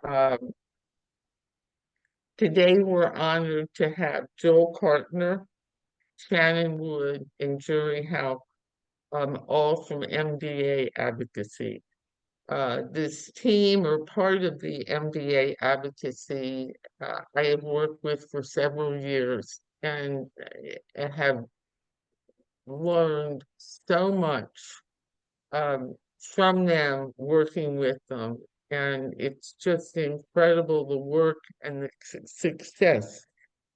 Um, Today, we're honored to have Joel Cartner, Shannon Wood, and Jori Houck, all from MDA Advocacy. This team, or part of the MDA Advocacy, I have worked with for several years and have learned so much from them, working with them. And it's just incredible the work and the success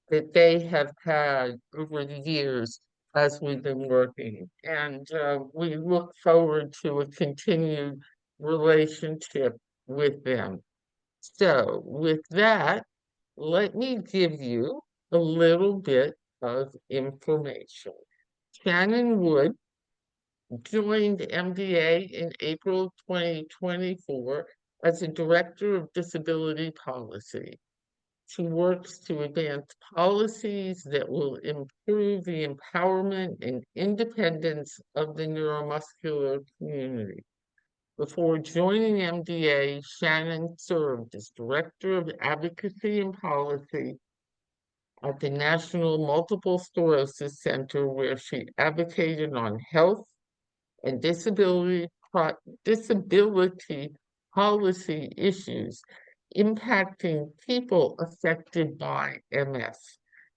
that they have had over the years as we've been working. And we look forward to a continued relationship with them. So, with that, let me give you a little bit of information. Shannon Wood joined MDA in April 2024 as a Director of Disability Policy. She works to advance policies that will improve the empowerment and independence of the neuromuscular community. Before joining MDA, Shannon served as Director of Advocacy and Policy at the National Multiple Sclerosis Center, where she advocated on health and disability policy issues impacting people affected by MS.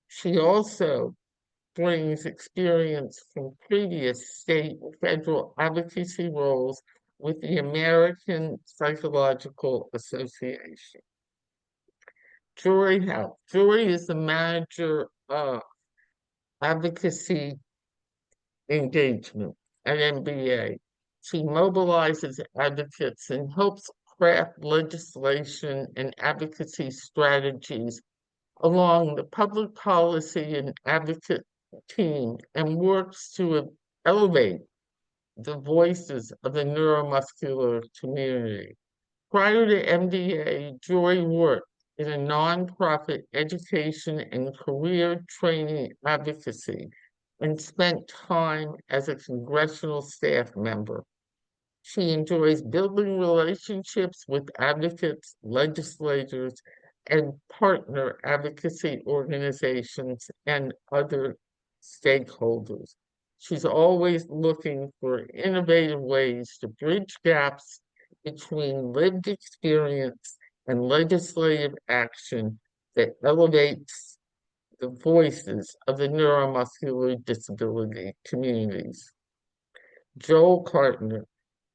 She also brings experience from previous state and federal advocacy roles with the American Psychological Association. Jori Houck. Jori is the manager of Advocacy Engagement at MBA. She mobilizes advocates and helps craft legislation and advocacy strategies along the public policy and advocate team and works to elevate the voices of the neuromuscular community. Prior to MDA, Jori worked in a nonprofit education and career training advocacy and spent time as a congressional staff member. She enjoys building relationships with advocates, legislators, and partner advocacy organizations and other stakeholders. She's always looking for innovative ways to bridge gaps between lived experience and legislative action that elevates the voices of the neuromuscular disability communities. Joel Cartner.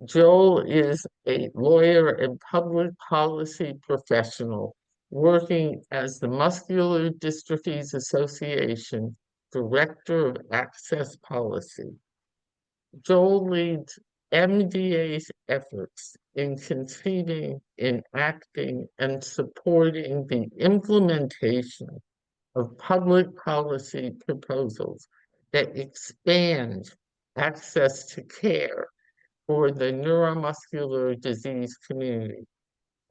Joel is a lawyer and public policy professional working as the Muscular Dystrophy Association Director of Access Policy. Joel leads MDA's efforts in conceiving, enacting, and supporting the implementation of public policy proposals that expand access to care for the neuromuscular disease community.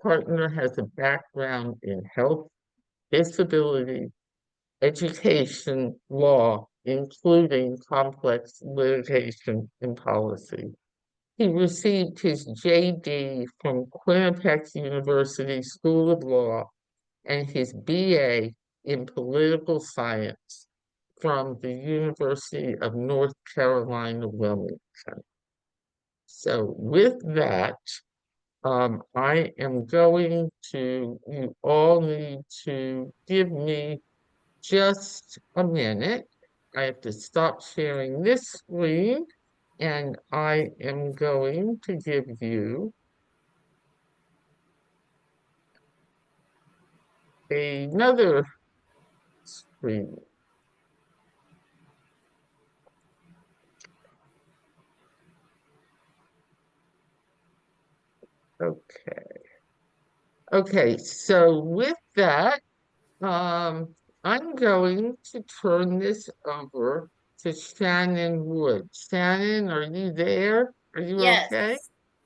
Cartner has a background in health, disability, education, law, including complex litigation and policy. He received his JD from Quinnipiac University School of Law and his BA in political science from the University of North Carolina, Wilmington. So with that, I am going to, you all need to give me just a minute. I have to stop sharing this screen and I am going to give you another screen. Okay. Okay, so with that, I'm going to turn this over to Shannon Wood. Shannon, are you there? Are you Yes, okay?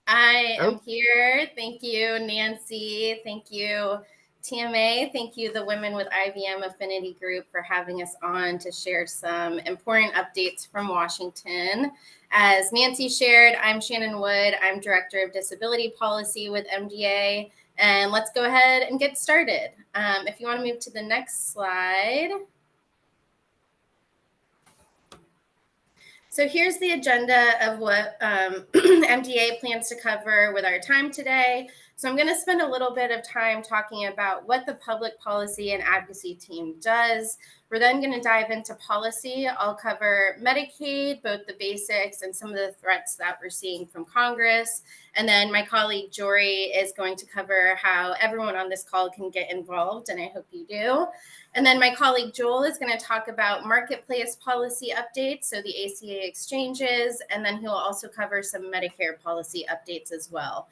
I Oh, am here. Thank you, Nancy. Thank you, TMA. Thank you, the Women with IBM Affinity Group, for having us on to share some important updates from Washington. As Nancy shared, I'm Shannon Wood. I'm Director of Disability Policy with MDA. And let's go ahead and get started. If you want to move to the next slide. So here's the agenda of what MDA plans to cover with our time today. So I'm going to spend a little bit of time talking about what the public policy and advocacy team does. We're then going to dive into policy. I'll cover Medicaid, both the basics and some of the threats that we're seeing from Congress. And then my colleague Jori is going to cover how everyone on this call can get involved, and I hope you do. And then my colleague Joel is going to talk about marketplace policy updates, so the ACA exchanges, and then he'll also cover some Medicare policy updates as well.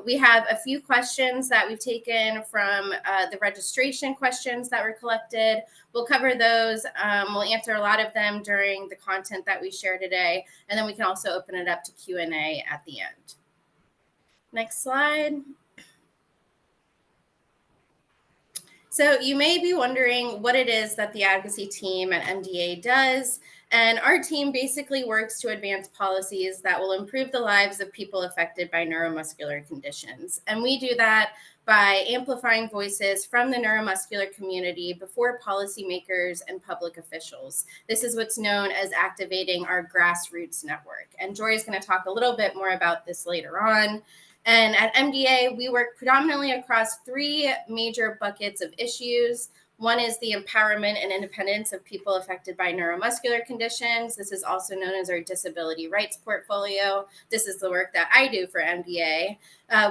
We have a few questions that we've taken from the registration questions that were collected. We'll cover those. We'll answer a lot of them during the content that we share today, and then we can also open it up to Q&A at the end. Next slide. So you may be wondering what it is that the advocacy team at MDA does. And our team basically works to advance policies that will improve the lives of people affected by neuromuscular conditions. And we do that by amplifying voices from the neuromuscular community before policymakers and public officials. This is what's known as activating our grassroots network. And Jori is going to talk a little bit more about this later on. And at MDA, we work predominantly across three major buckets of issues. One is the empowerment and independence of people affected by neuromuscular conditions. This is also known as our disability rights portfolio. This is the work that I do for MDA.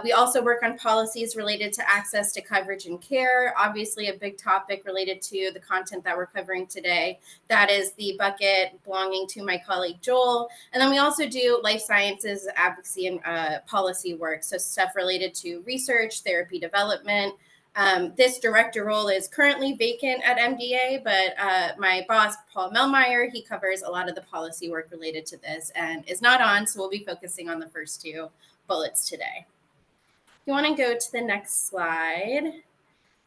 We also work on policies related to access to coverage and care, obviously a big topic related to the content that we're covering today. That is the bucket belonging to my colleague Joel. And then we also do life sciences, advocacy, and policy work, so stuff related to research, therapy development. This director role is currently vacant at MDA, but my boss, Paul Melmeyer, he covers a lot of the policy work related to this and is not on, so we'll be focusing on the first two bullets today. If you want to go to the next slide.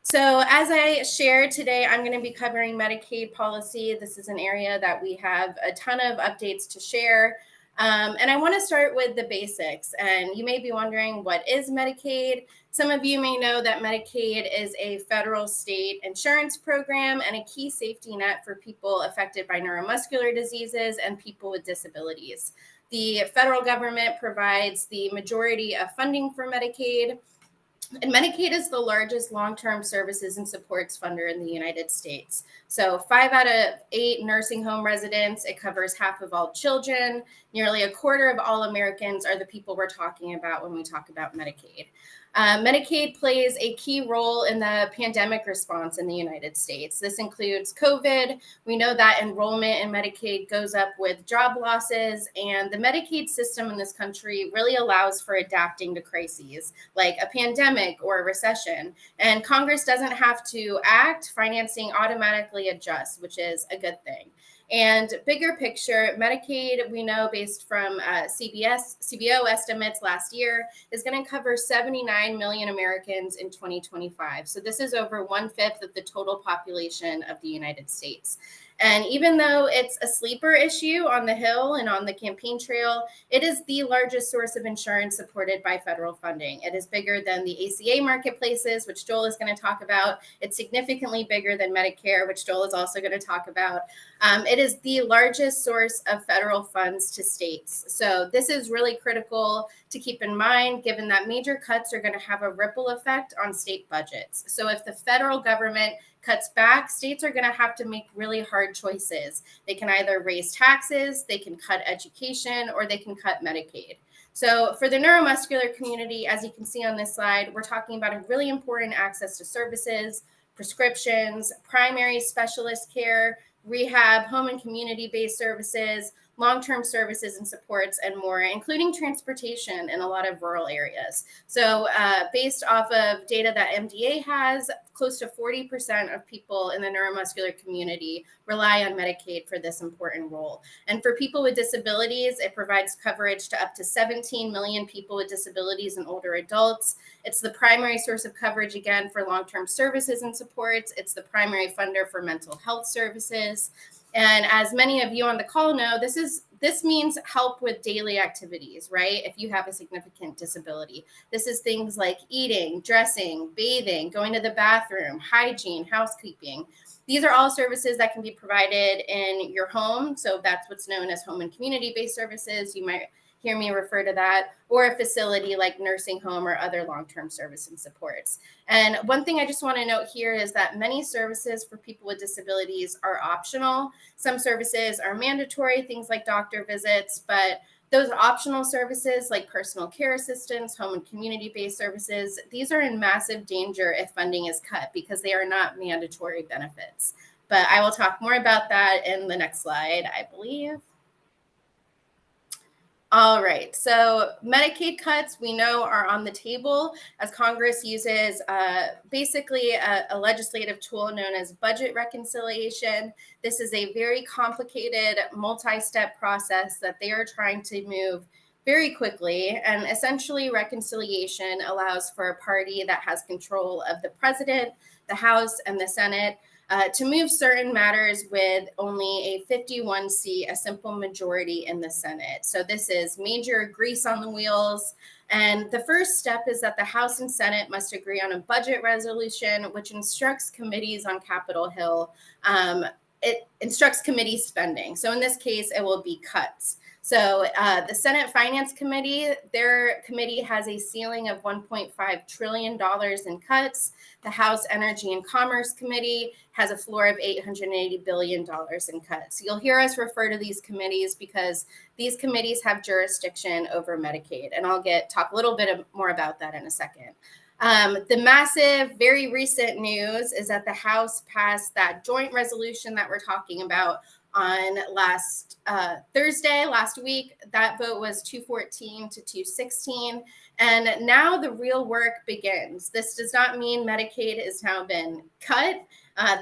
So as I shared today, I'm going to be covering Medicaid policy. This is an area that we have a ton of updates to share. And I want to start with the basics. And you may be wondering, what is Medicaid? Some of you may know that Medicaid is a federal state insurance program and a key safety net for people affected by neuromuscular diseases and people with disabilities. The federal government provides the majority of funding for Medicaid. And Medicaid is the largest long-term services and supports funder in the United States. So 5 out of 8 nursing home residents, it covers half of all children. Nearly a quarter of all Americans are the people we're talking about when we talk about Medicaid. Medicaid plays a key role in the pandemic response in the United States. This includes COVID. We know that enrollment in Medicaid goes up with job losses, and the Medicaid system in this country really allows for adapting to crises like a pandemic or a recession. And Congress doesn't have to act. Financing automatically adjusts, which is a good thing. And bigger picture, Medicaid, we know based from CBO estimates last year, is going to cover 79 million Americans in 2025. So this is over 1/5 of the total population of the United States. And even though it's a sleeper issue on the Hill and on the campaign trail, it is the largest source of insurance supported by federal funding. It is bigger than the ACA marketplaces, which Joel is going to talk about. It's significantly bigger than Medicare, which Joel is also going to talk about. It is the largest source of federal funds to states. So this is really critical to keep in mind, given that major cuts are going to have a ripple effect on state budgets. So if the federal government cuts back, states are going to have to make really hard choices. They can either raise taxes, they can cut education, or they can cut Medicaid. So for the neuromuscular community, as you can see on this slide, we're talking about a really important access to services, prescriptions, primary specialist care, rehab, home and community-based services, long-term services and supports, and more, including transportation in a lot of rural areas. So based off of data that MDA has, close to 40% of people in the neuromuscular community rely on Medicaid for this important role. And for people with disabilities, it provides coverage to up to 17 million people with disabilities and older adults. It's the primary source of coverage, again, for long-term services and supports. It's the primary funder for mental health services. And as many of you on the call know, this this means help with daily activities, right? If you have a significant disability, this is things like eating, dressing, bathing, going to the bathroom, hygiene, housekeeping. These are all services that can be provided in your home. So that's what's known as home and community-based services. You might hear me refer to that, or a facility like nursing home or other long-term service and supports. And one thing I just want to note here is that many services for people with disabilities are optional. Some services are mandatory, things like doctor visits, but those optional services like personal care assistance, home and community-based services, these are in massive danger if funding is cut because they are not mandatory benefits. But I will talk more about that in the next slide, I believe. All right, so Medicaid cuts we know are on the table as Congress uses basically a legislative tool known as budget reconciliation. This is a very complicated multi-step process that they are trying to move very quickly. And essentially reconciliation allows for a party that has control of the president, the House, and the Senate to move certain matters with only a 51 seat, a simple majority in the Senate. So this is major grease on the wheels. And the first step is that the House and Senate must agree on a budget resolution, which instructs committees on Capitol Hill. It instructs committee spending. So in this case, it will be cuts. So the Senate Finance Committee, their committee has a ceiling of $1.5 trillion in cuts. The House Energy and Commerce Committee has a floor of $880 billion in cuts. You'll hear us refer to these committees because these committees have jurisdiction over Medicaid. And I'll talk a little bit more about that in a second. The massive, very recent news is that the House passed that joint resolution that we're talking about on last week. That vote was 214 to 216. And now the real work begins. This does not mean Medicaid has now been cut.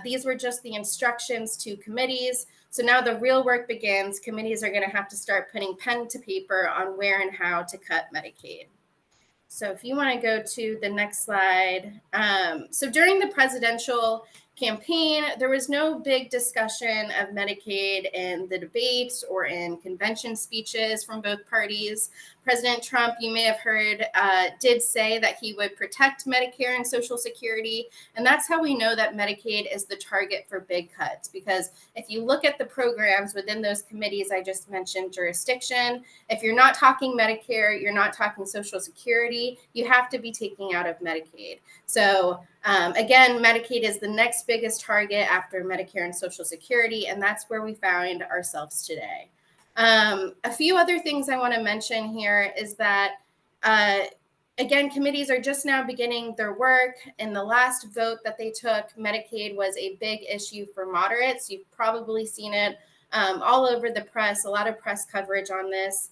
These were just the instructions to committees. So now the real work begins. Committees are going to have to start putting pen to paper on where and how to cut Medicaid. So if you want to go to the next slide. So during the presidential campaign, there was no big discussion of Medicaid in the debates or in convention speeches from both parties. President Trump, you may have heard, did say that he would protect Medicare and Social Security. And that's how we know that Medicaid is the target for big cuts. Because if you look at the programs within those committees I just mentioned, jurisdiction, if you're not talking Medicare, you're not talking Social Security, you have to be taking out of Medicaid. So again, Medicaid is the next biggest target after Medicare and Social Security, and that's where we find ourselves today. A few other things I want to mention here is that, again, committees are just now beginning their work. In the last vote that they took, Medicaid was a big issue for moderates. You've probably seen it all over the press, a lot of press coverage on this.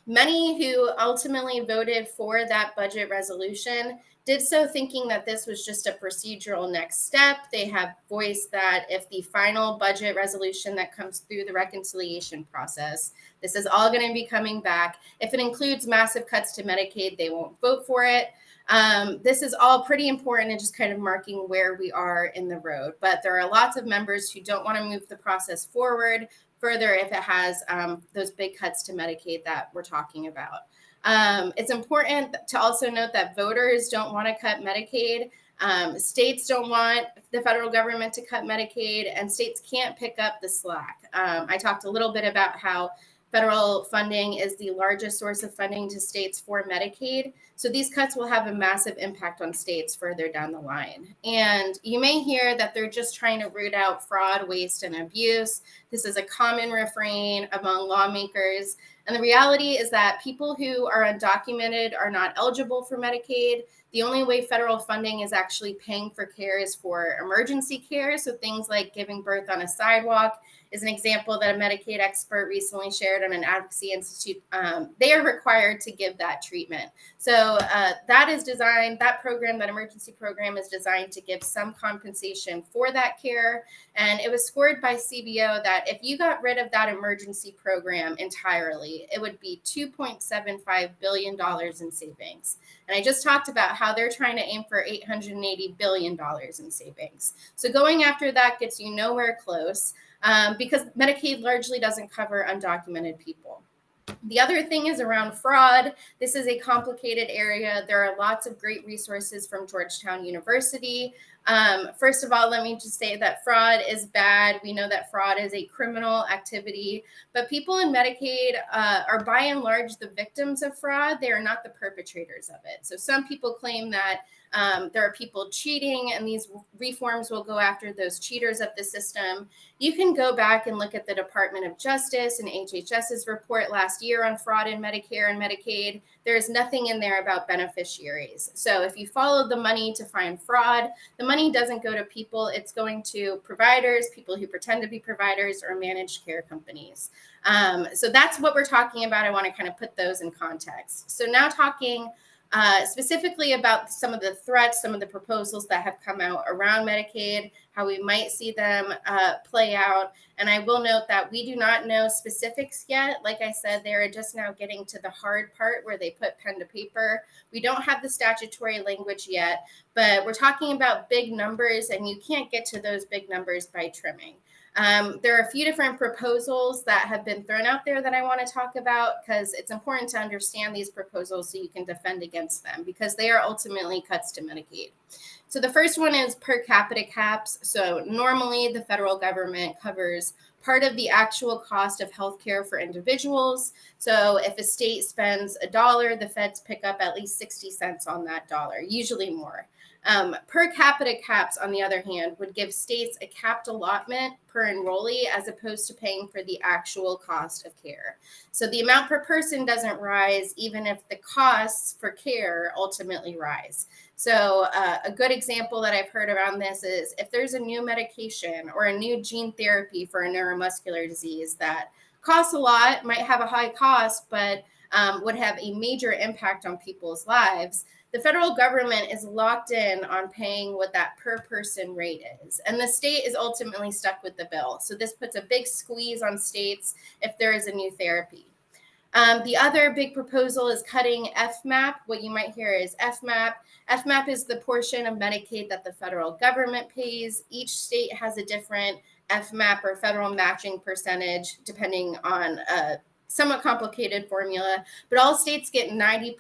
Many who ultimately voted for that budget resolution did so thinking that this was just a procedural next step. They have voiced that if the final budget resolution that comes through the reconciliation process, this is all going to be coming back. If it includes massive cuts to Medicaid, they won't vote for it. This is all pretty important and just kind of marking where we are in the road. But there are lots of members who don't want to move the process forward further if it has those big cuts to Medicaid that we're talking about. It's important to also note that voters don't want to cut Medicaid. States don't want the federal government to cut Medicaid, and states can't pick up the slack. I talked a little bit about how federal funding is the largest source of funding to states for Medicaid. So these cuts will have a massive impact on states further down the line. And you may hear that they're just trying to root out fraud, waste, and abuse. This is a common refrain among lawmakers. And the reality is that people who are undocumented are not eligible for Medicaid. The only way federal funding is actually paying for care is for emergency care. So things like giving birth on a sidewalk is an example that a Medicaid expert recently shared on an Advocacy Institute. They are required to give that treatment. So that program, that emergency program is designed to give some compensation for that care. And it was scored by CBO that if you got rid of that emergency program entirely, it would be $2.75 billion in savings. And I just talked about how they're trying to aim for $880 billion in savings. So going after that gets you nowhere close. because Medicaid largely doesn't cover undocumented people. The other thing is around fraud. This is a complicated area. There are lots of great resources from Georgetown University. First of all, let me just say that fraud is bad. We know that fraud is a criminal activity, but people in Medicaid are by and large the victims of fraud. They are not the perpetrators of it. So some people claim that there are people cheating, and these reforms will go after those cheaters of the system. You can go back and look at the Department of Justice and HHS's report last year on fraud in Medicare and Medicaid. There is nothing in there about beneficiaries. So if you follow the money to find fraud, the money doesn't go to people. It's going to providers, people who pretend to be providers, or managed care companies. So that's what we're talking about. I want to kind of put those in context. So now talking specifically about some of the threats, some of the proposals that have come out around Medicaid, how we might see them play out. And I will note that we do not know specifics yet. Like I said, they're just now getting to the hard part where they put pen to paper. We don't have the statutory language yet, but we're talking about big numbers, and you can't get to those big numbers by trimming. There are a few different proposals that have been thrown out there that I want to talk about, because it's important to understand these proposals so you can defend against them, because they are ultimately cuts to Medicaid. So the first one is per capita caps. So normally the federal government covers part of the actual cost of healthcare for individuals. So if a state spends $1, the feds pick up at least 60 cents on that dollar, usually more. Per capita caps, on the other hand, would give states a capped allotment per enrollee as opposed to paying for the actual cost of care. So the amount per person doesn't rise, even if the costs for care ultimately rise. So a good example that I've heard around this is if there's a new medication or a new gene therapy for a neuromuscular disease that costs a lot, might have a high cost, but would have a major impact on people's lives, the federal government is locked in on paying what that per person rate is. And the state is ultimately stuck with the bill. So this puts a big squeeze on states if there is a new therapy. The other big proposal is cutting FMAP. What you might hear is FMAP. FMAP is the portion of Medicaid that the federal government pays. Each state has a different FMAP or federal matching percentage, depending on a somewhat complicated formula, but all states get 90%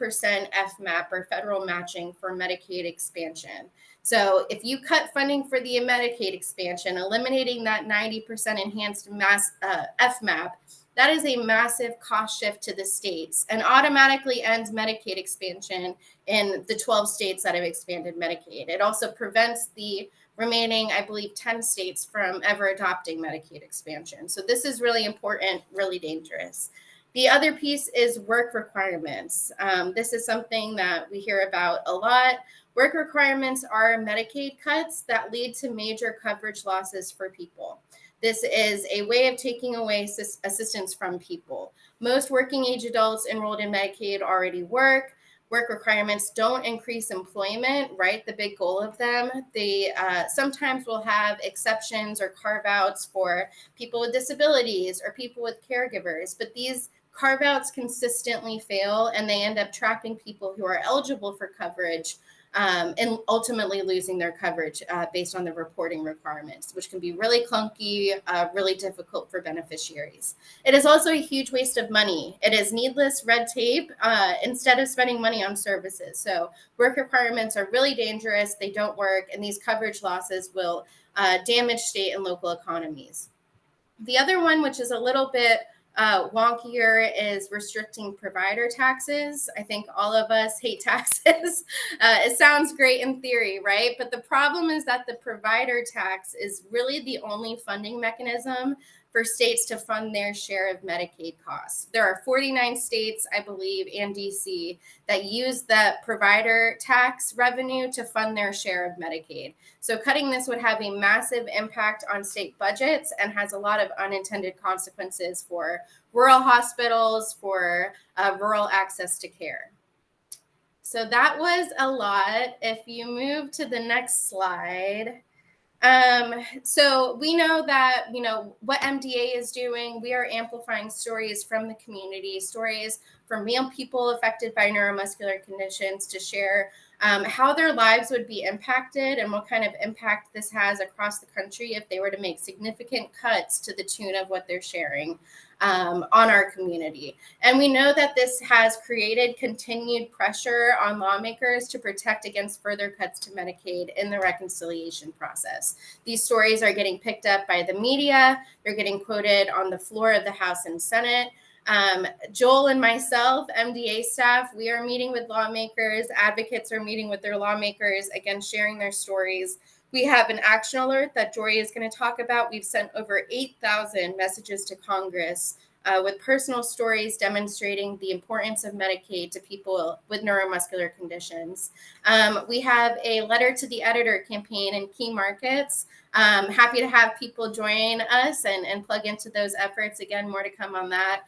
FMAP or federal matching for Medicaid expansion. So if you cut funding for the Medicaid expansion, eliminating that 90% enhanced FMAP, that is a massive cost shift to the states and automatically ends Medicaid expansion in the 12 states that have expanded Medicaid. It also prevents the remaining, I believe, 10 states from ever adopting Medicaid expansion. So this is really important, really dangerous. The other piece is work requirements. This is something that we hear about a lot. Work requirements are Medicaid cuts that lead to major coverage losses for people. This is a way of taking away assistance from people. Most working age adults enrolled in Medicaid already work. Work requirements don't increase employment, right? The big goal of them. They sometimes will have exceptions or carve-outs for people with disabilities or people with caregivers, but these carve-outs consistently fail, and they end up trapping people who are eligible for coverage and ultimately losing their coverage based on the reporting requirements, which can be really clunky, really difficult for beneficiaries. It is also a huge waste of money. It is needless red tape instead of spending money on services. So work requirements are really dangerous. They don't work, and these coverage losses will damage state and local economies. The other one, which is a little bit wonkier, is restricting provider taxes. I think all of us hate taxes. It sounds great in theory, right? But the problem is that the provider tax is really the only funding mechanism for states to fund their share of Medicaid costs. There are 49 states, I believe, and DC that use the provider tax revenue to fund their share of Medicaid. So cutting this would have a massive impact on state budgets and has a lot of unintended consequences for rural hospitals, for rural access to care. So that was a lot. If you move to the next slide. So we know that, what MDA is doing. We are amplifying stories from the community, stories from real people affected by neuromuscular conditions to share how their lives would be impacted and what kind of impact this has across the country if they were to make significant cuts to the tune of what they're sharing on our community. And we know that this has created continued pressure on lawmakers to protect against further cuts to Medicaid in the reconciliation process. These stories are getting picked up by the media, they're getting quoted on the floor of the House and Senate. Joel and myself, MDA staff, we are meeting with lawmakers, advocates are meeting with their lawmakers, again, sharing their stories. We have an action alert that Jori is going to talk about. We've sent over 8,000 messages to Congress with personal stories demonstrating the importance of Medicaid to people with neuromuscular conditions. We have a letter to the editor campaign in key markets. Happy to have people join us and plug into those efforts. Again, more to come on that.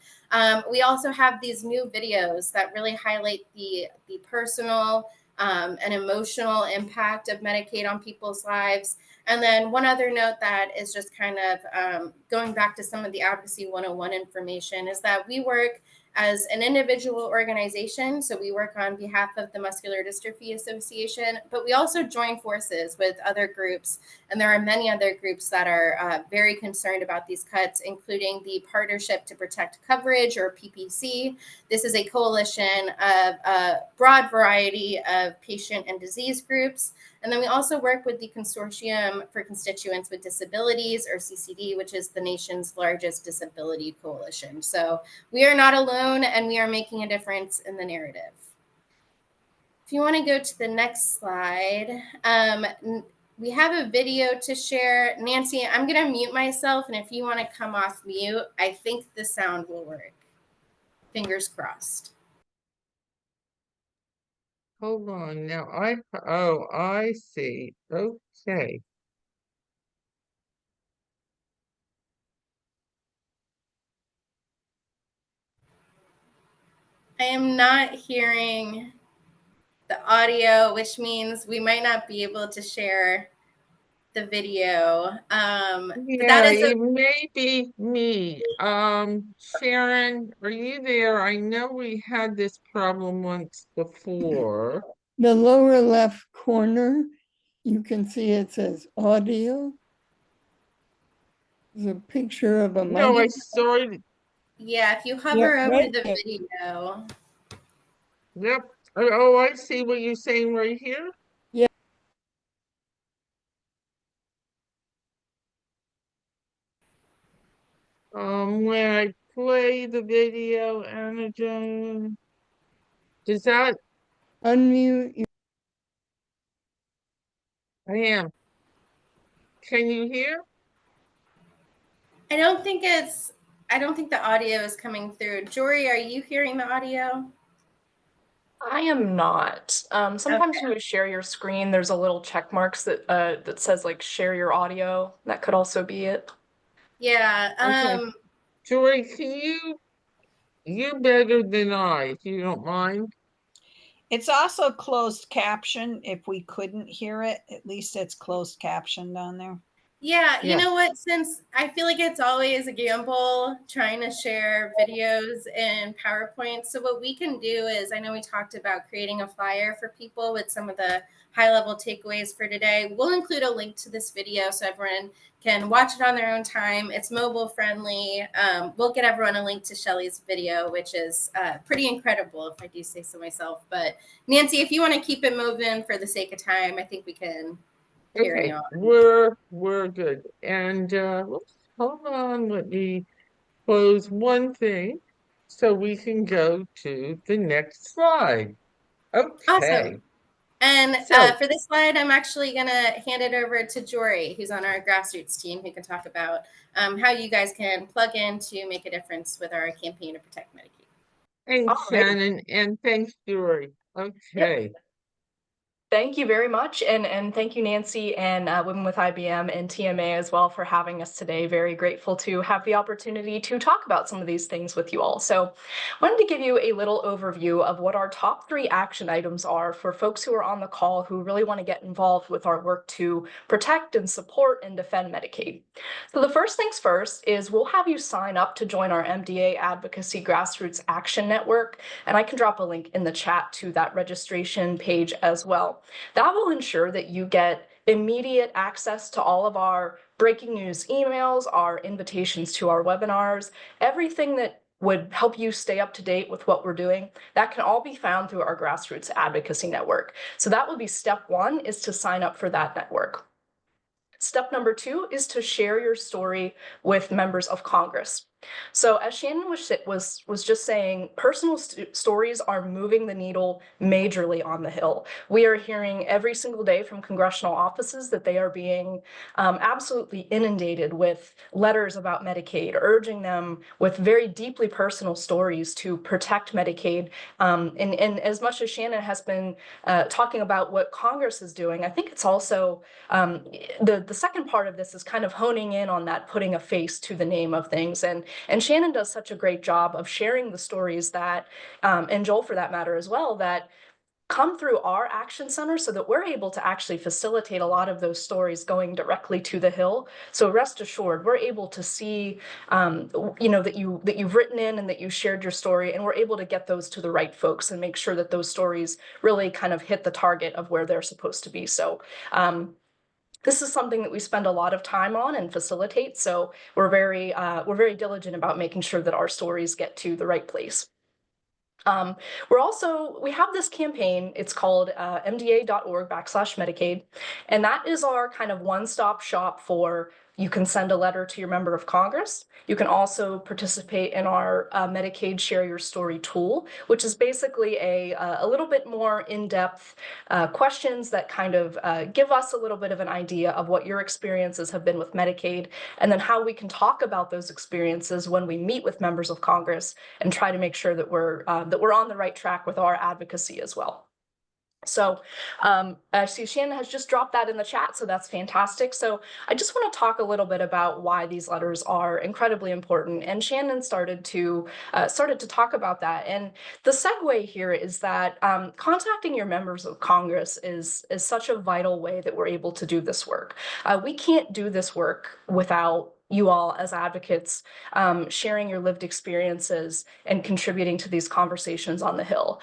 We also have these new videos that really highlight the personal and emotional impact of Medicaid on people's lives. And then one other note that is just kind of going back to some of the Advocacy 101 information is that we work as an individual organization. So we work on behalf of the Muscular Dystrophy Association, but we also join forces with other groups. And there are many other groups that are very concerned about these cuts, including the Partnership to Protect Coverage, or PPC. This is a coalition of a broad variety of patient and disease groups. And then we also work with the Consortium for Constituents with Disabilities, or CCD, which is the nation's largest disability coalition. So we are not alone, and we are making a difference in the narrative. If you want to go to the next slide, we have a video to share. Nancy, I'm going to mute myself, and if you want to come off mute, I think the sound will work. Fingers crossed. Hold on now. I see. Okay. I am not hearing the audio, which means we might not be able to share the video. But that Yeah, is it may be me. Sharon, are you there? I know we had this problem once before. The lower left corner, you can see it says audio. There's a picture of a No, I mic. saw it. yeah, if you hover over right the there. video. Yep. Oh, I see what you're saying right here. Yeah. When I play the video, Anajan, does that? Unmute. I am. Can you hear? I don't think the audio is coming through. Jori, are you hearing the audio? I am not. Sometimes Okay. when you share your screen, there's a little check marks that says like share your audio. That could also be it. Yeah. Okay. Joy, you're better than I, if you don't mind. It's also closed caption. If we couldn't hear it, at least it's closed captioned on there. Yeah, you Yeah. know what? Since I feel like it's always a gamble trying to share videos in PowerPoint. So what we can do is, I know we talked about creating a flyer for people with some of the high-level takeaways for today. We'll include a link to this video so everyone can watch it on their own time. It's mobile friendly. We'll get everyone a link to Shelly's video, which is pretty incredible, if I do say so myself. But Nancy, if you want to keep it moving for the sake of time, I think we can. Okay, we're good. And hold on, let me close one thing so we can go to the next slide. Okay. Awesome. And So for this slide, I'm actually going to hand it over to Jori, who's on our grassroots team, who can talk about how you guys can plug in to make a difference with our campaign to protect Medicaid. thanks, Alrighty. Shannon, and thanks, Jori. Okay. Thank you very much. And thank you, Nancy, and Women with IBM and TMA as well for having us today. Very grateful to have the opportunity to talk about some of these things with you all. So I wanted to give you a little overview of what our top 3 action items are for folks who are on the call who really want to get involved with our work to protect and support and defend Medicaid. So the first things first is we'll have you sign up to join our MDA Advocacy Grassroots Action Network, and I can drop a link in the chat to that registration page as well. That will ensure that you get immediate access to all of our breaking news emails, our invitations to our webinars, everything that would help you stay up to date with what we're doing. That can all be found through our Grassroots Advocacy Network. So that will be step 1, is to sign up for that network. Step number 2 is to share your story with members of Congress. So as Shannon was just saying, personal stories are moving the needle majorly on the Hill. We are hearing every single day from congressional offices that they are being absolutely inundated with letters about Medicaid, urging them with very deeply personal stories to protect Medicaid. And as much as Shannon has been talking about what Congress is doing, I think it's also the second part of this is kind of honing in on that, putting a face to the name of things. And Shannon does such a great job of sharing the stories that, and Joel for that matter as well, that come through our action center so that we're able to actually facilitate a lot of those stories going directly to the Hill. So rest assured, we're able to see, that you've written in and that you shared your story, and we're able to get those to the right folks and make sure that those stories really kind of hit the target of where they're supposed to be. So this is something that we spend a lot of time on and facilitate. So we're very diligent about making sure that our stories get to the right place. We have this campaign, it's called mda.org/Medicaid, and that is our kind of one-stop shop for, you can send a letter to your member of Congress. You can also participate in our Medicaid Share Your Story tool, which is basically a little bit more in-depth questions that kind of give us a little bit of an idea of what your experiences have been with Medicaid, and then how we can talk about those experiences when we meet with members of Congress and try to make sure that we're on the right track with our advocacy as well. So I see Shannon has just dropped that in the chat, so that's fantastic. So I just want to talk a little bit about why these letters are incredibly important. And Shannon started to talk about that. And the segue here is that contacting your members of Congress is such a vital way that we're able to do this work. We can't do this work without you all as advocates sharing your lived experiences and contributing to these conversations on the Hill.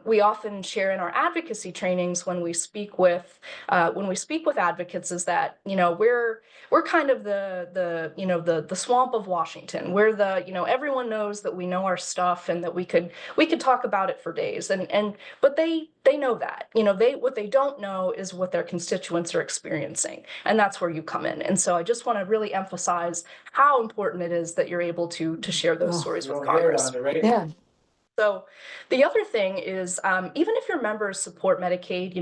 We often share in our advocacy trainings when we speak with advocates is that, we're kind of the swamp of Washington. We're everyone knows that we know our stuff and that we could talk about it for days. But they know that, what they don't know is what their constituents are experiencing. And that's where you come in. And so I just want to really emphasize how important it is that you're able to share those stories with Congress. Yeah. So the other thing is, even if your members support Medicaid,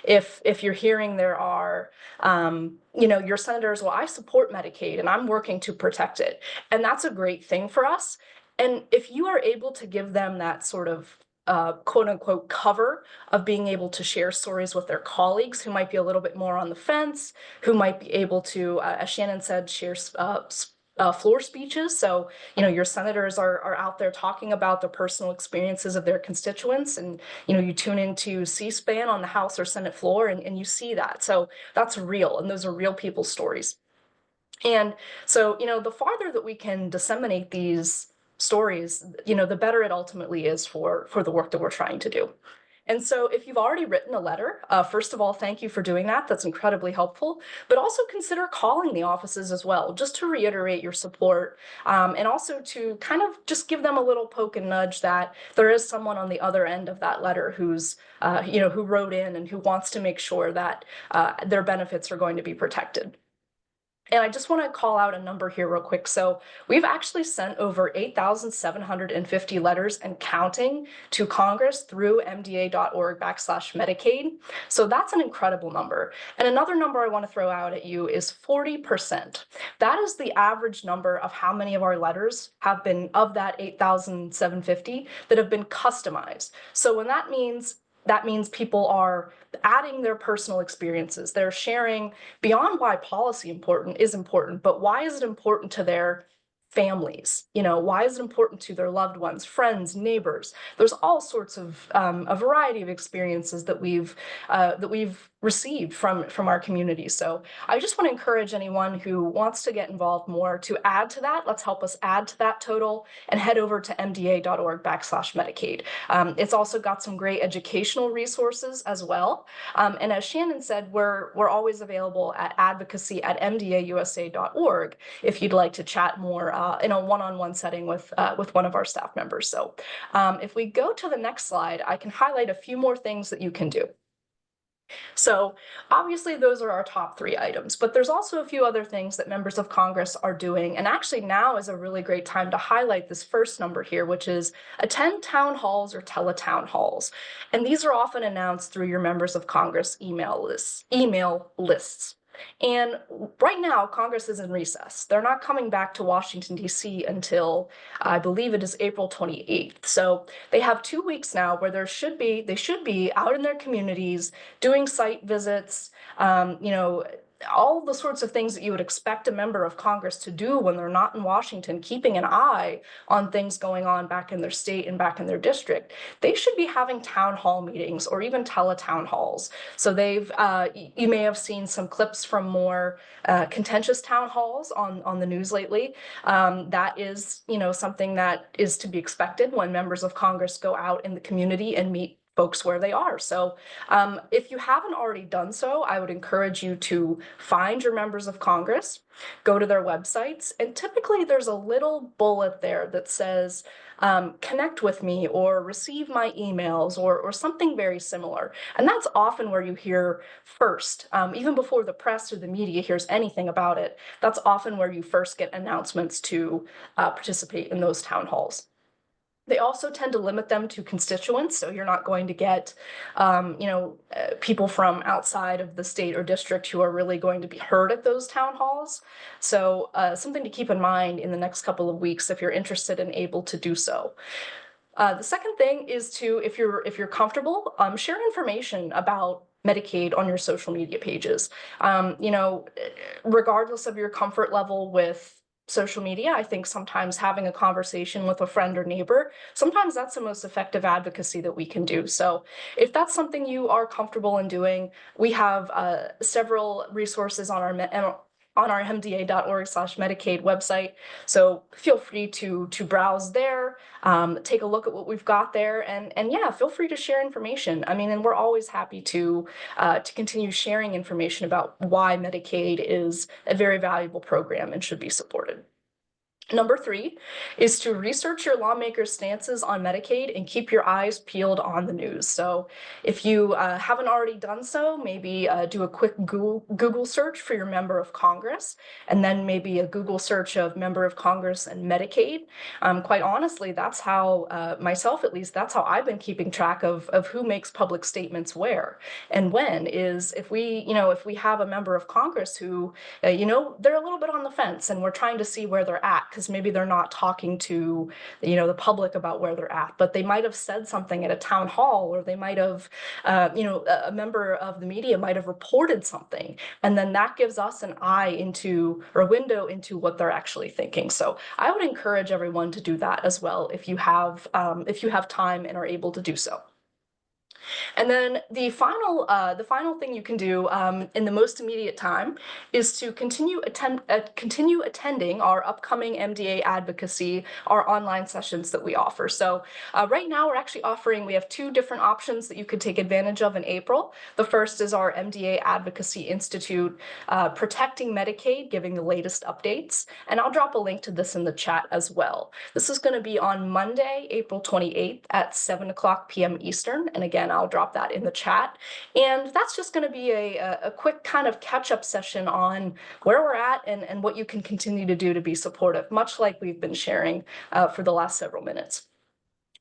if you're hearing there are, your senators, well, I support Medicaid and I'm working to protect it. And that's a great thing for us. And if you are able to give them that sort of quote unquote cover of being able to share stories with their colleagues who might be a little bit more on the fence, who might be able to, as Shannon said, share floor speeches. So, your senators are out there talking about the personal experiences of their constituents, and, you tune into C-SPAN on the House or Senate floor and you see that. So that's real, and those are real people's stories. And so, the farther that we can disseminate these stories, the better it ultimately is for the work that we're trying to do. And so if you've already written a letter, first of all, thank you for doing that. That's incredibly helpful. But also consider calling the offices as well, just to reiterate your support, and also to kind of just give them a little poke and nudge that there is someone on the other end of that letter who's, who wrote in and who wants to make sure that their benefits are going to be protected. And I just want to call out a number here real quick. So we've actually sent over 8,750 letters and counting to Congress through mda.org/Medicaid. So that's an incredible number. And another number I want to throw out at you is 40%. That is the average number of how many of our letters have been, of that 8,750, that have been customized. So when that means that means people are adding their personal experiences. They're sharing beyond why policy is important, but why is it important to their families? Why is it important to their loved ones, friends, neighbors? There's all sorts of a variety of experiences that we've received from our community. So I just want to encourage anyone who wants to get involved more to add to that. Let's help us add to that total and head over to mda.org/Medicaid. It's also got some great educational resources as well. And as Shannon said, we're always available at advocacy@mdausa.org if you'd like to chat more in a one-on-one setting with one of our staff members. So if we go to the next slide, I can highlight a few more things that you can do. So obviously those are our top 3 items, but there's also a few other things that members of Congress are doing. And actually now is a really great time to highlight this first number here, which is attend town halls or teletown halls. And these are often announced through your members of Congress email lists. And right now, Congress is in recess. They're not coming back to Washington, D.C. until I believe it is April 28th. So they have 2 weeks now where they should be out in their communities doing site visits, all the sorts of things that you would expect a member of Congress to do when they're not in Washington, keeping an eye on things going on back in their state and back in their district. They should be having town hall meetings or even teletown halls. So you may have seen some clips from more contentious town halls on the news lately. That is, something that is to be expected when members of Congress go out in the community and meet folks where they are. So if you haven't already done so, I would encourage you to find your members of Congress, go to their websites, and typically there's a little bullet there that says, connect with me or receive my emails or something very similar. And that's often where you hear first, even before the press or the media hears anything about it. That's often where you first get announcements to participate in those town halls. They also tend to limit them to constituents, so you're not going to get, people from outside of the state or district who are really going to be heard at those town halls. So something to keep in mind in the next couple of weeks if you're interested and able to do so. The second thing is to, if you're comfortable, share information about Medicaid on your social media pages. Regardless of your comfort level with social media, I think sometimes having a conversation with a friend or neighbor, sometimes that's the most effective advocacy that we can do. So if that's something you are comfortable in doing, we have several resources on our mda.org/Medicaid website. So feel free to browse there, take a look at what we've got there, and yeah, feel free to share information. And we're always happy to continue sharing information about why Medicaid is a very valuable program and should be supported. Number 3 is to research your lawmakers' stances on Medicaid and keep your eyes peeled on the news. So if you haven't already done so, maybe do a quick Google search for your member of Congress, and then maybe a Google search of member of Congress and Medicaid. Quite honestly, that's how, myself at least, that's how I've been keeping track of who makes public statements where and when, is if we have a member of Congress who, they're a little bit on the fence and we're trying to see where they're at, because maybe they're not talking to, the public about where they're at, but they might have said something at a town hall, or they might have, a member of the media might have reported something. And then that gives us an eye into, or a window into what they're actually thinking. So I would encourage everyone to do that as well if you have time and are able to do so. And then the final thing you can do in the most immediate time is to continue attending our upcoming MDA advocacy, our online sessions that we offer. So right now we have 2 different options that you could take advantage of in April. The first is our MDA Advocacy Institute, Protecting Medicaid, giving the latest updates. And I'll drop a link to this in the chat as well. This is going to be on Monday, April 28th at 7:00 p.m. Eastern. And again, I'll drop that in the chat. And that's just going to be a quick kind of catch-up session on where we're at and what you can continue to do to be supportive, much like we've been sharing for the last several minutes.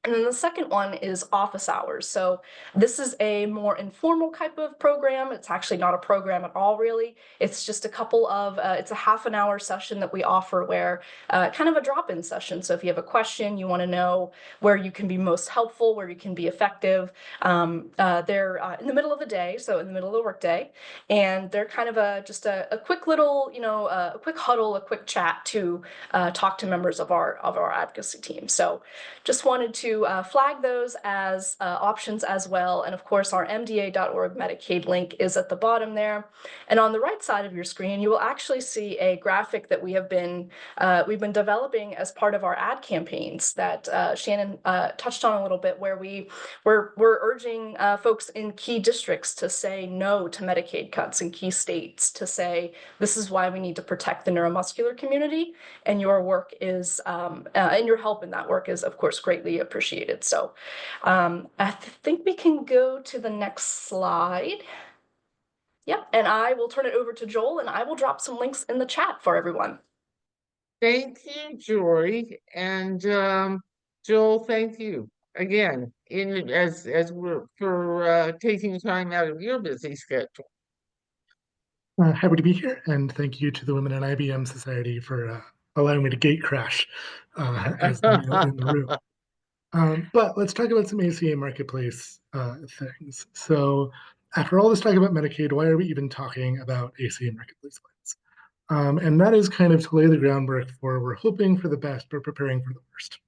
And then the second one is office hours. So this is a more informal type of program. It's actually not a program at all, really. It's just a couple of, it's a half an hour session that we offer where kind of a drop-in session. So if you have a question, you want to know where you can be most helpful, where you can be effective, they're in the middle of the day, so in the middle of the workday, and they're kind of just a quick little, a quick huddle, a quick chat to talk to members of our advocacy team. So just wanted to flag those as options as well. And of course, our MDA.org Medicaid link is at the bottom there. And on the right side of your screen, you will actually see a graphic that we've been developing as part of our ad campaigns that Shannon touched on a little bit, where we're urging folks in key districts to say no to Medicaid cuts in key states, to say this is why we need to protect the neuromuscular community, and your work is and your help in that work is, of course, greatly appreciated. So I think we can go to the next slide. Yep, and I will turn it over to Joel, and I will drop some links in the chat for everyone. Thank you, Jori, and Joel, thank you again as we're for taking time out of your busy schedule. Happy to be here, and thank you to the Women in IBM Society for allowing me to gate crash as the male in the room. But let's talk about some ACA marketplace things. So after all this talk about Medicaid, why are we even talking about ACA marketplace plans? And that is kind of to lay the groundwork for we're hoping for the best, but preparing for the worst.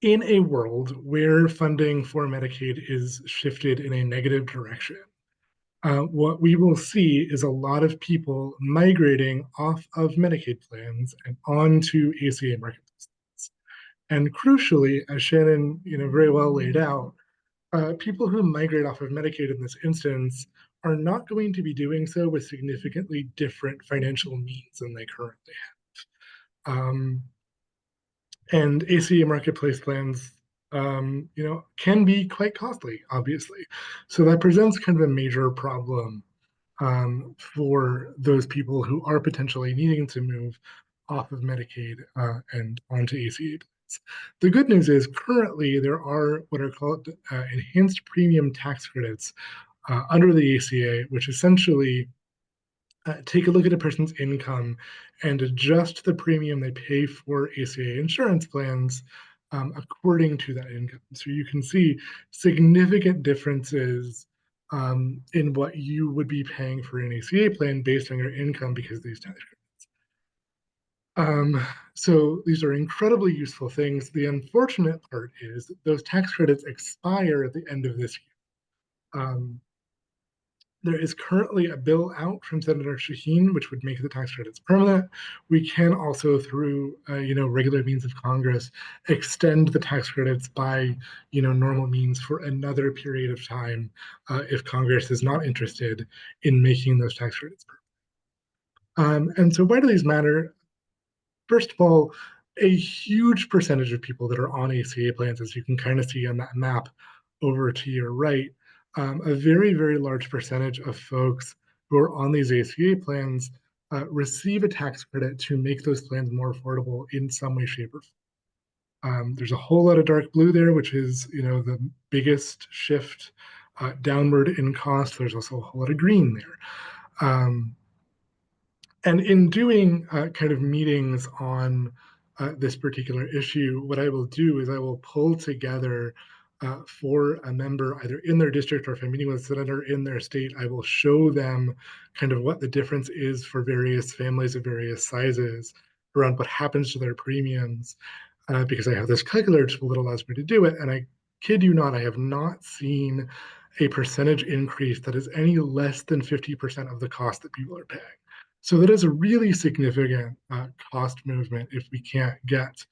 In a world where funding for Medicaid is shifted in a negative direction, what we will see is a lot of people migrating off of Medicaid plans and onto ACA marketplace plans. And crucially, as Shannon very well laid out, people who migrate off of Medicaid in this instance are not going to be doing so with significantly different financial means than they currently have. And ACA marketplace plans can be quite costly, obviously. So that presents kind of a major problem for those people who are potentially needing to move off of Medicaid and onto ACA plans. The good news is currently there are what are called enhanced premium tax credits under the ACA, which essentially take a look at a person's income and adjust the premium they pay for ACA insurance plans according to that income. So you can see significant differences in what you would be paying for an ACA plan based on your income because of these tax credits. So these are incredibly useful things. The unfortunate part is that those tax credits expire at the end of this year. There is currently a bill out from Senator Shaheen, which would make the tax credits permanent. We can also, through regular means of Congress, extend the tax credits by normal means for another period of time if Congress is not interested in making those tax credits permanent. And so, why do these matter? First of all, a huge percentage of people that are on ACA plans, as you can kind of see on that map over to your right, a very, very large percentage of folks who are on these ACA plans receive a tax credit to make those plans more affordable in some way, shape, or form. There's a whole lot of dark blue there, which is the biggest shift downward in cost. There's also a whole lot of green there. And in doing kind of meetings on this particular issue, what I will do is I will pull together for a member either in their district, or if I'm meeting with a senator in their state, I will show them kind of what the difference is for various families of various sizes around what happens to their premiums, because I have this calculator tool that allows me to do it. And I kid you not, I have not seen a percentage increase that is any less than 50% of the cost that people are paying. So that is a really significant cost movement if we can't get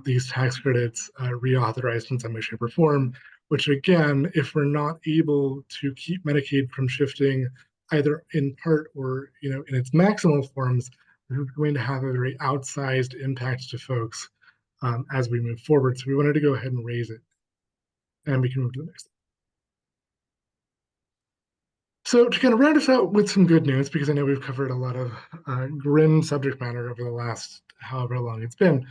these tax credits reauthorized in some way, shape, or form, which again, if we're not able to keep Medicaid from shifting either in part or in its maximal forms, we're going to have a very outsized impact to folks as we move forward. So we wanted to go ahead and raise it. And we can move to the next. So to kind of round us out with some good news, because I know we've covered a lot of grim subject matter over the last however long it's been,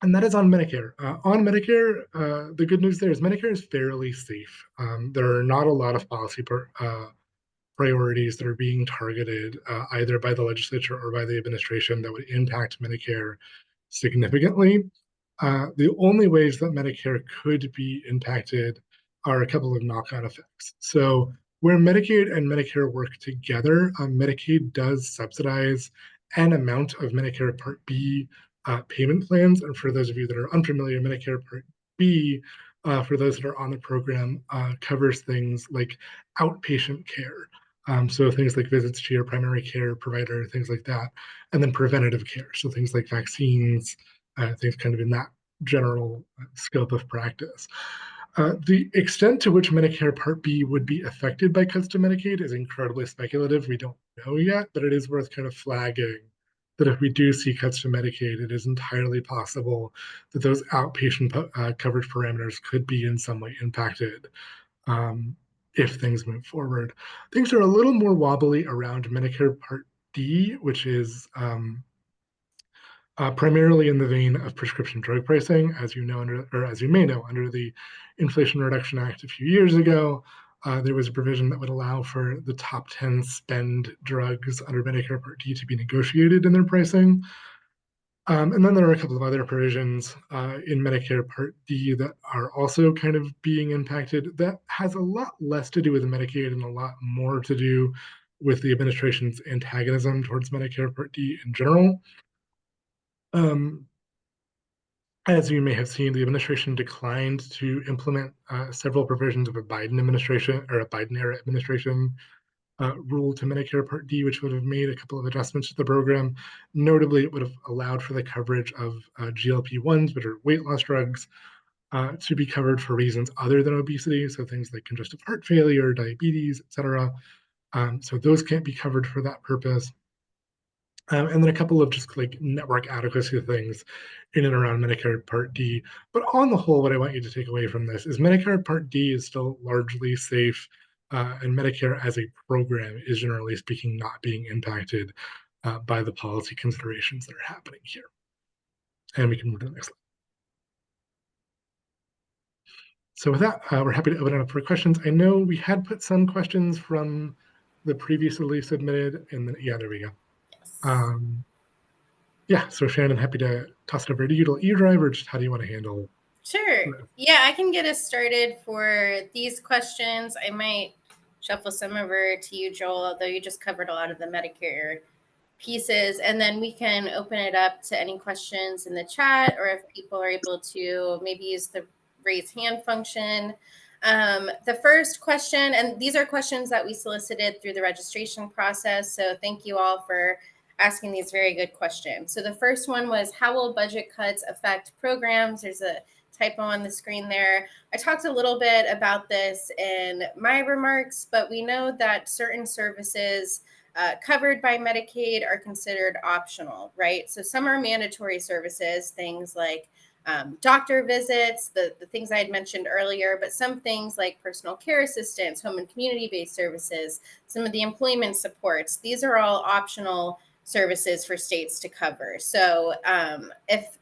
And that is on Medicare. On Medicare, the good news there is Medicare is fairly safe. There are not a lot of policy priorities that are being targeted either by the legislature or by the administration that would impact Medicare significantly. The only ways that Medicare could be impacted are a couple of knock-on effects. So where Medicaid and Medicare work together, Medicaid does subsidize an amount of Medicare Part B payment plans. And for those of you that are unfamiliar, Medicare Part B, for those that are on the program, covers things like outpatient care. So things like visits to your primary care provider, things like that, and then preventative care. So things like vaccines, things kind of in that general scope of practice. The extent to which Medicare Part B would be affected by cuts to Medicaid is incredibly speculative. We don't know yet, but it is worth kind of flagging that if we do see cuts to Medicaid, it is entirely possible that those outpatient coverage parameters could be in some way impacted if things move forward. Things are a little more wobbly around Medicare Part D, which is primarily in the vein of prescription drug pricing, as you know, as you may know, under the Inflation Reduction Act a few years ago, there was a provision that would allow for the top 10 spend drugs under Medicare Part D to be negotiated in their pricing. And then there are a couple of other provisions in Medicare Part D that are also kind of being impacted. That has a lot less to do with Medicaid and a lot more to do with the administration's antagonism towards Medicare Part D in general. As you may have seen, the administration declined to implement several provisions of a Biden administration or a Biden-era administration rule to Medicare Part D, which would have made a couple of adjustments to the program. Notably, it would have allowed for the coverage of GLP-1s, which are weight loss drugs, to be covered for reasons other than obesity, so things like congestive heart failure, diabetes, etc. So those can't be covered for that purpose. And then a couple of just like network adequacy things in and around Medicare Part D. But on the whole, what I want you to take away from this is Medicare Part D is still largely safe, and Medicare as a program is generally speaking not being impacted by the policy considerations that are happening here. And we can move to the next slide. So with that, we're happy to open it up for questions. I know we had put some questions from the previously submitted, and then, yeah, there we go. Yeah, so Shannon, happy to toss it over to you to let you drive, or just how do you want to handle? Sure. Yeah, I can get us started for these questions. I might shuffle some over to you, Joel, although you just covered a lot of the Medicare pieces, and then we can open it up to any questions in the chat, or if people are able to maybe use the raise hand function. The first question, and these are questions that we solicited through the registration process, so thank you all for asking these very good questions. So the first one was, how will budget cuts affect programs? There's a typo on the screen there. I talked a little bit about this in my remarks, but we know that certain services covered by Medicaid are considered optional, right? So some are mandatory services, things like doctor visits, the things I had mentioned earlier, but some things like personal care assistance, home and community-based services, some of the employment supports, these are all optional services for states to cover. So if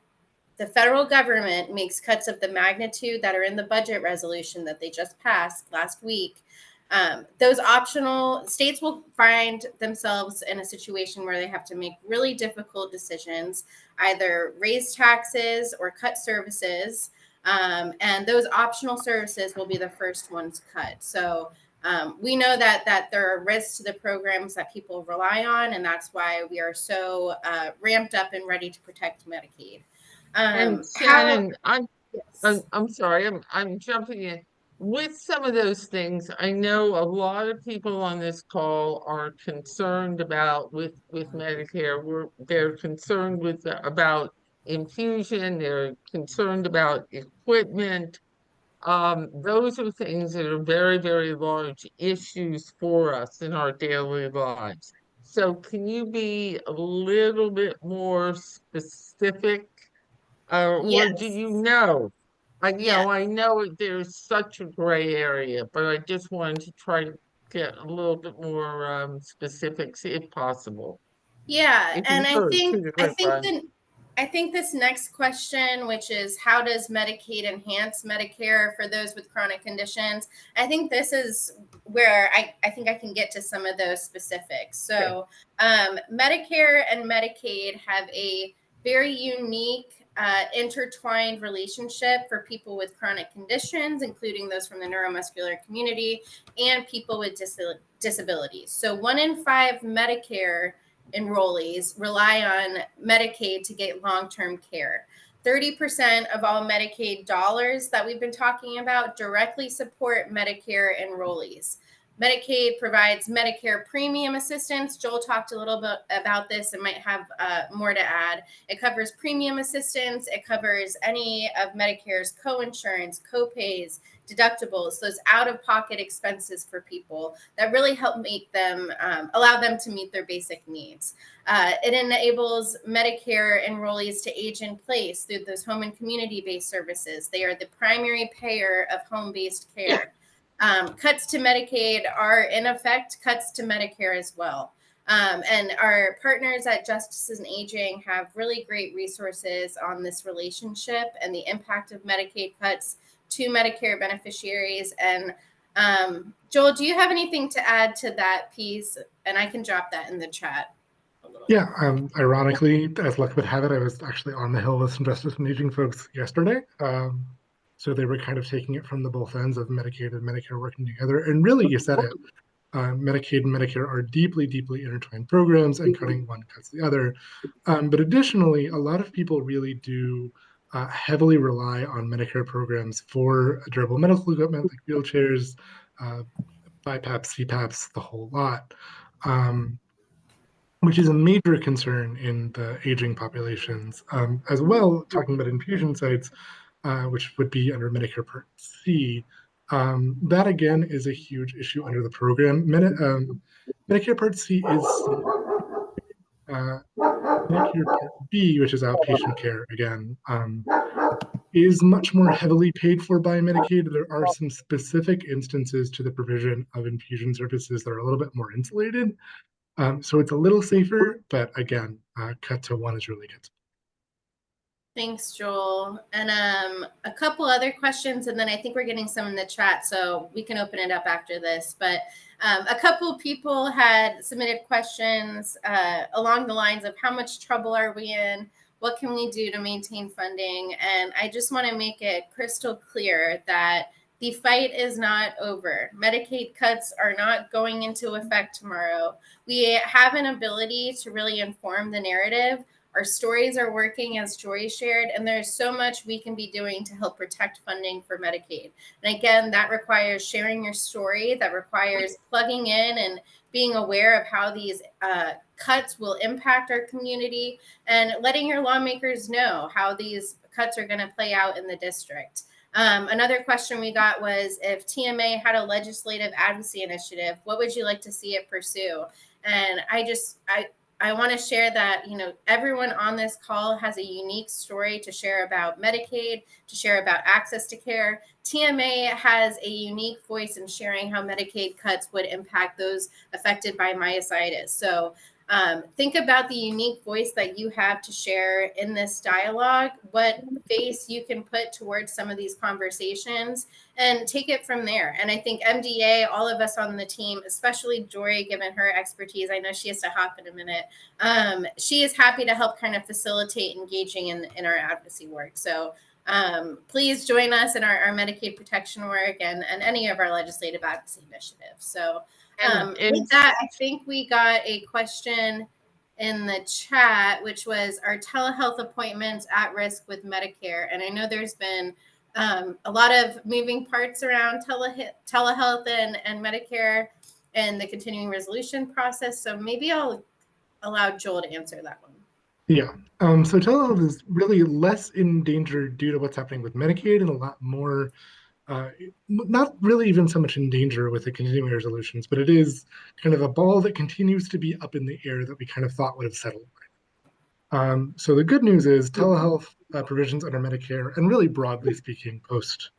the federal government makes cuts of the magnitude that are in the budget resolution that they just passed last week, those optional states will find themselves in a situation where they have to make really difficult decisions, either raise taxes or cut services. And those optional services will be the first ones cut. So we know that there are risks to the programs that people rely on, and that's why we are so ramped up and ready to protect Medicaid. And Shannon, Yes. I'm sorry, I'm jumping in. With some of those things, I know a lot of people on this call are concerned about with Medicare. They're concerned about infusion. They're concerned about equipment. Those are things that are very, very large issues for us in our daily lives. So can you be a little bit more specific? Or do Yes. you know? Yeah. I know there's such a gray area, but I just wanted to try to get a little bit more specifics if possible. Yeah, If and you I heard think through the I think grapevine. that I think this next question, which is how does Medicaid enhance Medicare for those with chronic conditions? I think this is where I think I can get to some of those specifics. So Medicare and Medicaid have a very unique intertwined relationship for people with chronic conditions, including those from the neuromuscular community and people with disabilities. So 1 in 5 Medicare enrollees rely on Medicaid to get long-term care. 30% of all Medicaid dollars that we've been talking about directly support Medicare enrollees. Medicaid provides Medicare premium assistance. Joel talked a little bit about this and might have more to add. It covers premium assistance. It covers any of Medicare's co-insurance, co-pays, deductibles, those out-of-pocket expenses for people that really help make them, allow them to meet their basic needs. It enables Medicare enrollees to age in place through those home and community-based services. They are the primary payer of home-based care. Cuts to Medicaid are, in effect, cuts to Medicare as well. And our partners at Justice in Aging have really great resources on this relationship and the impact of Medicaid cuts to Medicare beneficiaries. And Joel, do you have anything to add to that piece? And I can drop that in the chat. Yeah, ironically, as luck would have it, I was actually on the Hill with some Justice and Aging folks yesterday. So they were kind of taking it from the both ends of Medicaid and Medicare working together. And really, you said it, Medicaid and Medicare are deeply, deeply intertwined programs, and cutting one cuts the other. But additionally, a lot of people really do heavily rely on Medicare programs for durable medical equipment like wheelchairs, BiPAPs, CPAPs, the whole lot. Which is a major concern in the aging populations. As well, talking about infusion sites, which would be under Medicare Part C, that again is a huge issue under the program. Medicare Part C is Medicare Part B, which is outpatient care again, is much more heavily paid for by Medicaid. There are some specific instances to the provision of infusion services that are a little bit more insulated. So it's a little safer, but again, cut to one is really good. Thanks, Joel. And a couple other questions, and then I think we're getting some in the chat, so we can open it up after this. But a couple people had submitted questions along the lines of how much trouble are we in? What can we do to maintain funding? And I just want to make it crystal clear that the fight is not over. Medicaid cuts are not going into effect tomorrow. We have an ability to really inform the narrative. Our stories are working, as Jori shared, and there's so much we can be doing to help protect funding for Medicaid. And again, that requires sharing your story, that requires plugging in and being aware of how these cuts will impact our community, and letting your lawmakers know how these cuts are going to play out in the district. Another question we got was, if TMA had a legislative advocacy initiative, what would you like to see it pursue? And I want to share that, everyone on this call has a unique story to share about Medicaid, to share about access to care. TMA has a unique voice in sharing how Medicaid cuts would impact those affected by myositis. So think about the unique voice that you have to share in this dialogue, what face you can put towards some of these conversations, and take it from there. And I think MDA, all of us on the team, especially Jori, given her expertise, I know she has to hop in a minute, she is happy to help kind of facilitate engaging in our advocacy work. So please join us in our Medicaid protection work and any of our legislative advocacy initiatives. So with that, I think we got a question in the chat, which was, are telehealth appointments at risk with Medicare? And I know there's been a lot of moving parts around telehealth and Medicare and the continuing resolution process. So maybe I'll allow Joel to answer that one. Yeah, so telehealth is really less in danger due to what's happening with Medicaid, and a lot more not really even so much in danger with the continuing resolutions, but it is kind of a ball that continues to be up in the air that we kind of thought would have settled. So the good news is telehealth provisions under Medicare, and really broadly speaking, post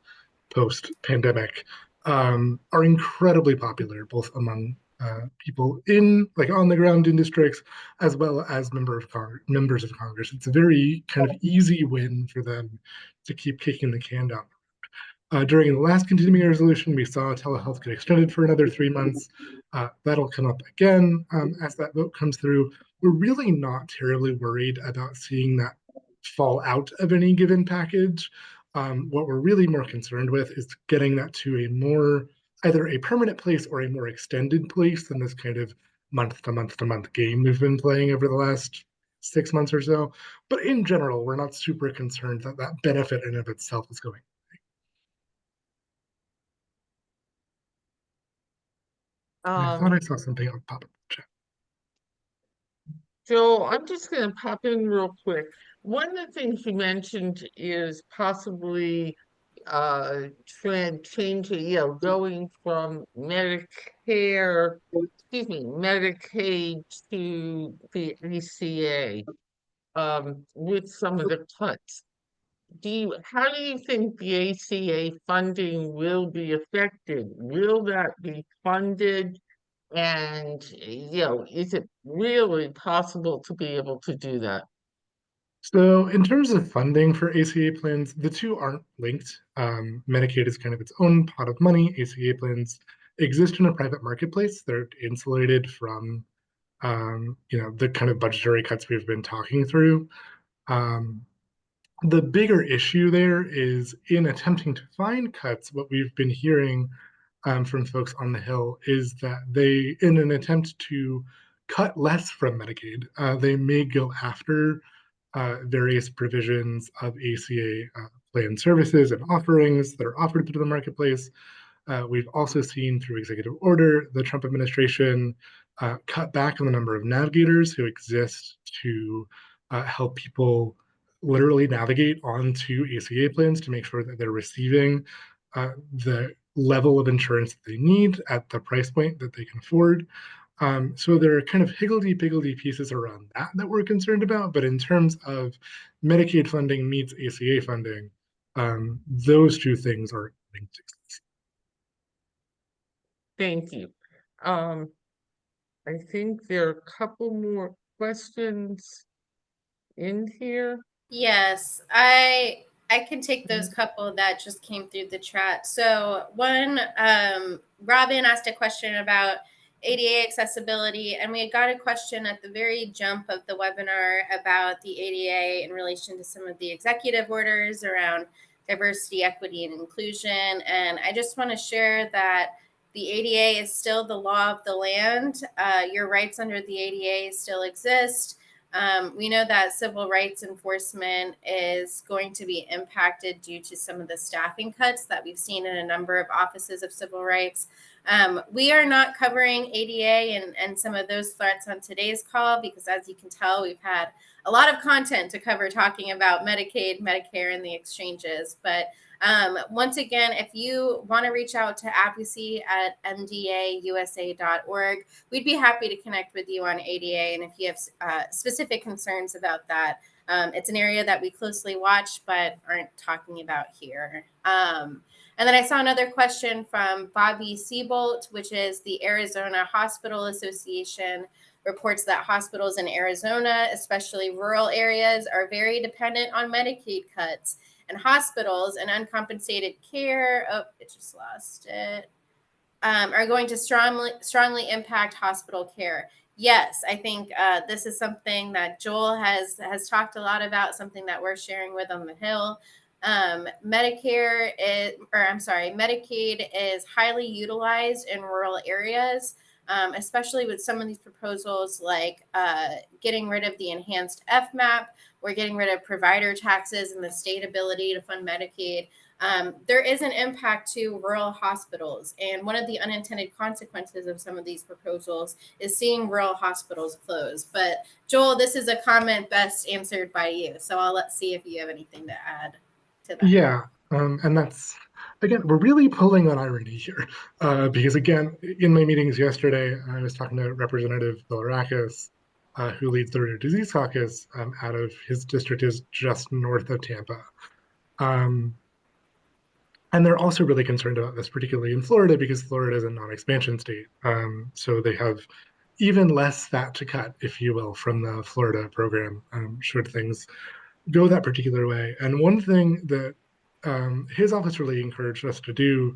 pandemic, are incredibly popular both among people in, like, on the ground in districts, as well as members of Congress. It's a very kind of easy win for them to keep kicking the can down. During the last continuing resolution, we saw telehealth get extended for another 3 months. That'll come up again as that vote comes through. We're really not terribly worried about seeing that fall out of any given package. What we're really more concerned with is getting that to a more, either a permanent place or a more extended place than this kind of month to month to month game we've been playing over the last 6 months or so. But in general, we're not super concerned that that benefit in and of itself is going. I thought I saw something on pop up chat. Joel, I'm just going to pop in real quick. One of the things you mentioned is possibly changing, going from Medicare, excuse me, Medicaid to the ACA with some of the cuts. How do you think the ACA funding will be affected? Will that be funded? And, is it really possible to be able to do that? So in terms of funding for ACA plans, the two aren't linked. Medicaid is kind of its own pot of money. ACA plans exist in a private marketplace. They're insulated from, the kind of budgetary cuts we've been talking through. The bigger issue there is in attempting to find cuts, what we've been hearing from folks on the Hill is that they, in an attempt to cut less from Medicaid, they may go after various provisions of ACA plan services and offerings that are offered through the marketplace. We've also seen through executive order, the Trump administration cut back on the number of navigators who exist to help people literally navigate onto ACA plans to make sure that they're receiving the level of insurance that they need at the price point that they can afford. So there are kind of higgledy-piggledy pieces around that we're concerned about. But in terms of Medicaid funding meets ACA funding, those two things are linked. Thank you. I think there are a couple more questions in here. Yes, I can take those couple that just came through the chat. So one, Robin asked a question about ADA accessibility, and we got a question at the very jump of the webinar about the ADA in relation to some of the executive orders around diversity, equity, and inclusion. And I just want to share that the ADA is still the law of the land. Your rights under the ADA still exist. We know that civil rights enforcement is going to be impacted due to some of the staffing cuts that we've seen in a number of offices of civil rights. We are not covering ADA and some of those threats on today's call because, as you can tell, we've had a lot of content to cover talking about Medicaid, Medicare, and the exchanges. But once again, if you want to reach out to advocacy@mdausa.org, we'd be happy to connect with you on ADA. And if you have specific concerns about that, it's an area that we closely watch but aren't talking about here. And then I saw another question from Bobby Seabolt, which is the Arizona Hospital Association reports that hospitals in Arizona, especially rural areas, are very dependent on Medicaid cuts. And hospitals and uncompensated care, are going to strongly impact hospital care. Yes, I think this is something that Joel has talked a lot about, something that we're sharing with on the Hill. Medicaid is highly utilized in rural areas, especially with some of these proposals like getting rid of the enhanced FMAP. We're getting rid of provider taxes and the state ability to fund Medicaid. There is an impact to rural hospitals. And one of the unintended consequences of some of these proposals is seeing rural hospitals close. But Joel, this is a comment best answered by you. So let's see if you have anything to add to that. Yeah, and that's, again, we're really pulling on irony here. Because again, in my meetings yesterday, I was talking to Representative Bilirakis, who leads the Rare Disease Caucus out of his district is just north of Tampa. And they're also really concerned about this, particularly in Florida, because Florida is a non-expansion state. So they have even less fat to cut, if you will, from the Florida program, should things go that particular way. And one thing that his office really encouraged us to do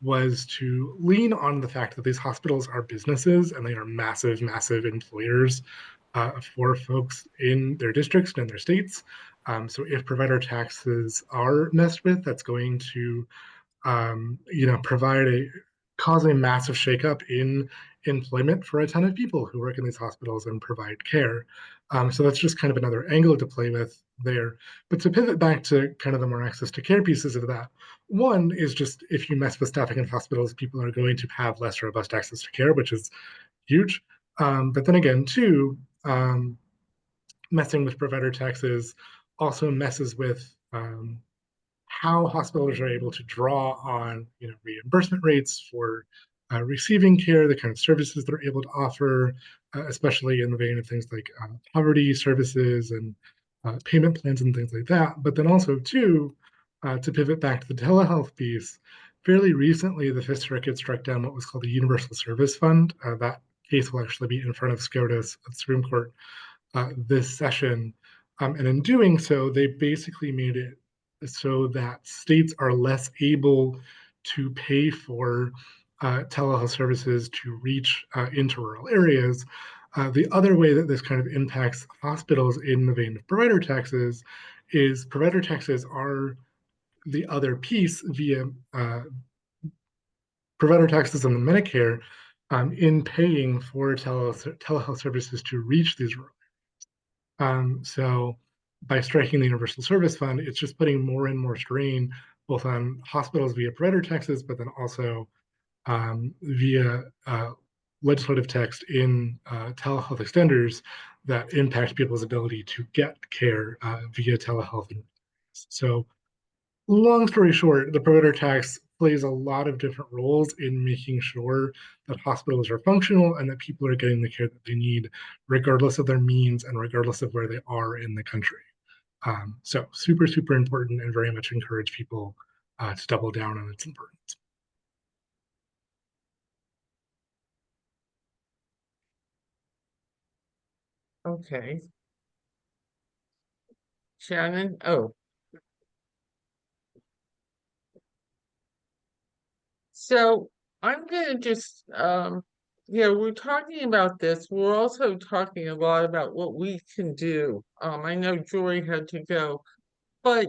was to lean on the fact that these hospitals are businesses and they are massive, massive employers for folks in their districts and in their states. So if provider taxes are messed with, that's going to cause a massive shakeup in employment for a ton of people who work in these hospitals and provide care. So that's just kind of another angle to play with there. But to pivot back to kind of the more access to care pieces of that, one is just if you mess with staffing in hospitals, people are going to have less robust access to care, which is huge. But then again, two, messing with provider taxes also messes with how hospitals are able to draw on reimbursement rates for receiving care, the kind of services they're able to offer, especially in the vein of things like poverty services and payment plans and things like that. But then also, too, to pivot back to the telehealth piece, fairly recently the Fifth Circuit struck down what was called the Universal Service Fund. That case will actually be in front of SCOTUS at the Supreme Court this session. And in doing so, they basically made it so that states are less able to pay for telehealth services to reach into rural areas. The other way that this kind of impacts hospitals in the vein of provider taxes is provider taxes are the other piece via provider taxes and the Medicare in paying for telehealth services to reach these rural so by striking the Universal Service Fund, it's just putting more and more strain both on hospitals via provider taxes, but then also via legislative text in telehealth extenders that impact people's ability to get care via telehealth. So long story short, the provider tax plays a lot of different roles in making sure that hospitals are functional and that people are getting the care that they need, regardless of their means and regardless of where they are in the country. So super, super important and very much encourage people to double down on its importance. Okay. Shannon, oh. So I'm gonna just, we're talking about this. We're also talking a lot about what we can do. I know Jori had to go, but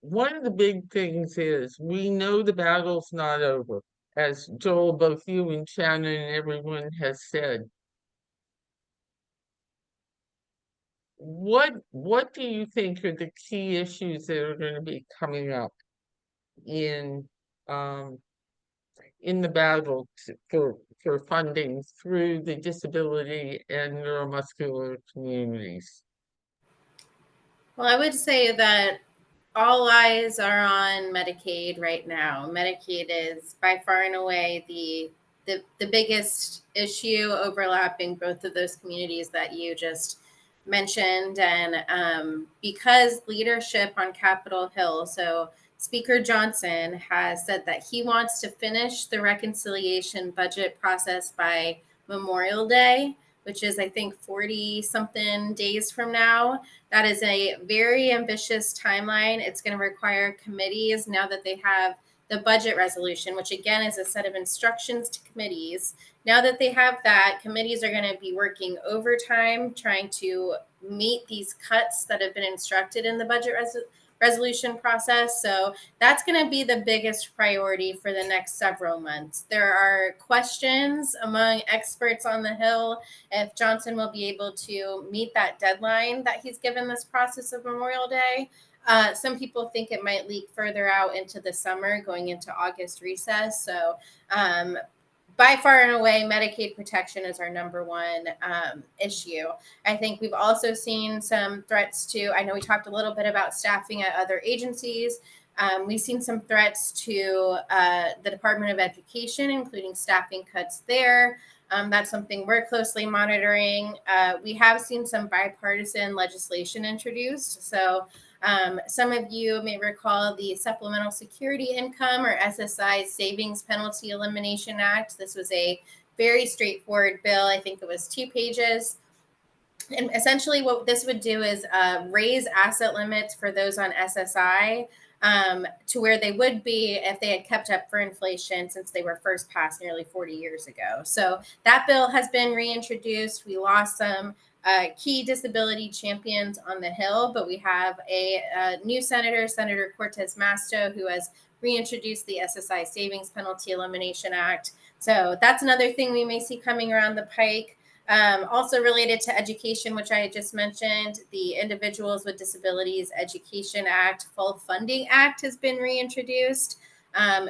one of the big things is we know the battle's not over, as Joel, both you and Shannon and everyone has said. What do you think are the key issues that are going to be coming up in um in the battle for funding through the disability and neuromuscular communities? Well, I would say that all eyes are on Medicaid right now. Medicaid is by far and away the biggest issue overlapping both of those communities that you just mentioned. And because leadership on Capitol Hill, so Speaker Johnson has said that he wants to finish the reconciliation budget process by Memorial Day, which is, I think, 40 something days from now. That is a very ambitious timeline. It's going to require committees now that they have the budget resolution, which again is a set of instructions to committees. Now that they have that, committees are going to be working overtime trying to meet these cuts that have been instructed in the budget resolution process. So that's going to be the biggest priority for the next several months. There are questions among experts on the Hill if Johnson will be able to meet that deadline that he's given this process of Memorial Day. Some people think it might leak further out into the summer, going into August recess. So by far and away, Medicaid protection is our number one issue. I think we've also seen some threats to, I know we talked a little bit about staffing at other agencies. We've seen some threats to the Department of Education, including staffing cuts there. That's something we're closely monitoring. We have seen some bipartisan legislation introduced. So Some of you may recall the Supplemental Security Income, or SSI, Savings Penalty Elimination Act. This was a very straightforward bill. I think it was 2 pages. And essentially what this would do is raise asset limits for those on SSI to where they would be if they had kept up for inflation since they were first passed nearly 40 years ago. So that bill has been reintroduced. We lost some key disability champions on the Hill, but we have a new senator, Senator Cortez Masto, who has reintroduced the SSI Savings Penalty Elimination Act. So that's another thing we may see coming around the pike. Also related to education, which I just mentioned, the Individuals with Disabilities Education Act, Full Funding Act has been reintroduced.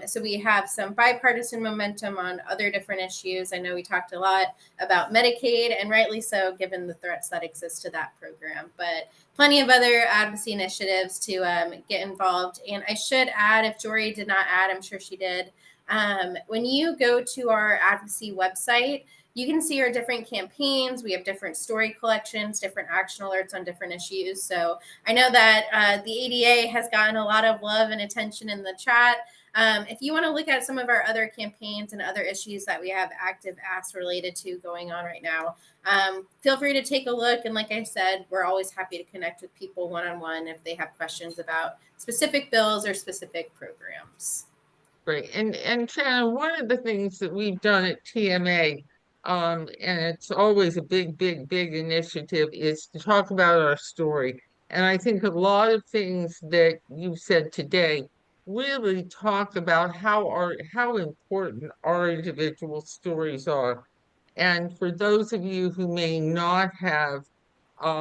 So we have some bipartisan momentum on other different issues. I know we talked a lot about Medicaid, and rightly so, given the threats that exist to that program, but plenty of other advocacy initiatives to get involved. And I should add, if Jori did not add, I'm sure she did, when you go to our advocacy website, you can see our different campaigns. We have different story collections, different action alerts on different issues. So I know that the ADA has gotten a lot of love and attention in the chat. If you want to look at some of our other campaigns and other issues that we have active asks related to going on right now, feel free to take a look. And like I said, we're always happy to connect with people one-on-one if they have questions about specific bills or specific programs. Great. And Shannon, one of the things that we've done at TMA, and it's always a big, big, big initiative, is to talk about our story. And I think a lot of things that you've said today really talk about how important our individual stories are. And for those of you who may not have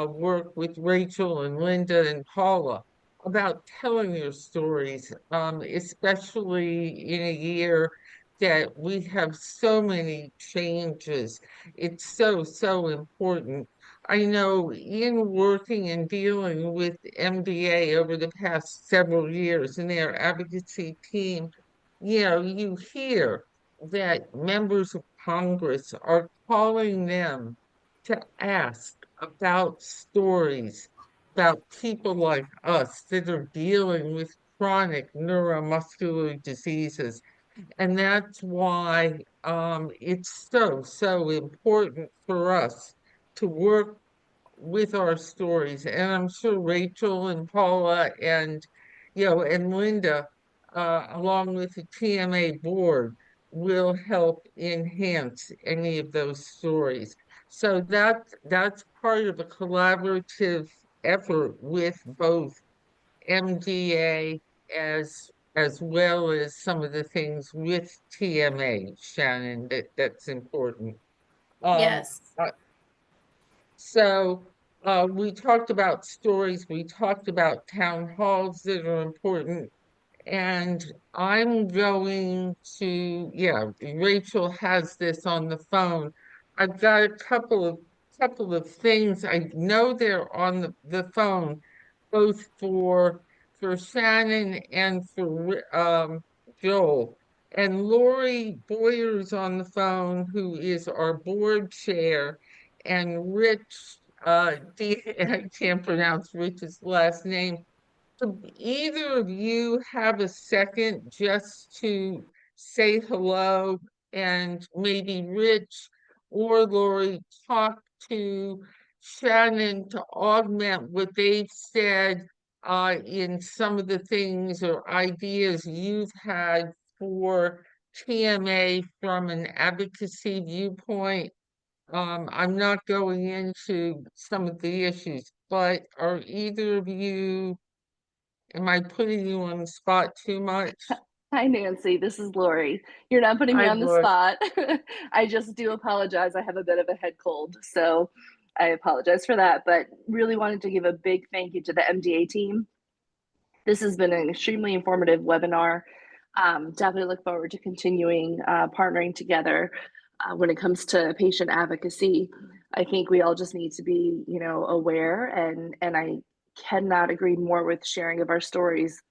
worked with Rachel and Linda and Paula about telling your stories, especially in a year that we have so many changes. It's so, so important. I know in working and dealing with MDA over the past several years and their advocacy team, you hear that members of Congress are calling them to ask about stories about people like us that are dealing with chronic neuromuscular diseases. And that's why it's so, so important for us to work with our stories. And I'm sure Rachel and Paula and Linda, along with the TMA board, will help enhance any of those stories. So that's part of a collaborative effort with both MDA as well as some of the things with TMA, Shannon, that's important. Yes. So we talked about stories, we talked about town halls that are important, and I'm going to, Rachel has this on the phone. I've got a couple of things. I know they're on the phone, both for Shannon and for Joel. And Lori Boyer's on the phone, who is our board chair, and Rich, I can't pronounce Rich's last name. Do either of you have a second just to say hello, and maybe Rich or Lori talk to Shannon to augment what they've said in some of the things or ideas you've had for TMA from an advocacy viewpoint? I'm not going into some of the issues, but are either of you, am I putting you on the spot too much? Hi, Nancy. This is Lori. You're not putting me Hi, on the Lori. spot. I just do apologize. I have a bit of a head cold, so I apologize for that. But really wanted to give a big thank you to the MDA team. This has been an extremely informative webinar. Definitely look forward to continuing partnering together when it comes to patient advocacy. I think we all just need to be, aware, and I cannot agree more with sharing of our stories.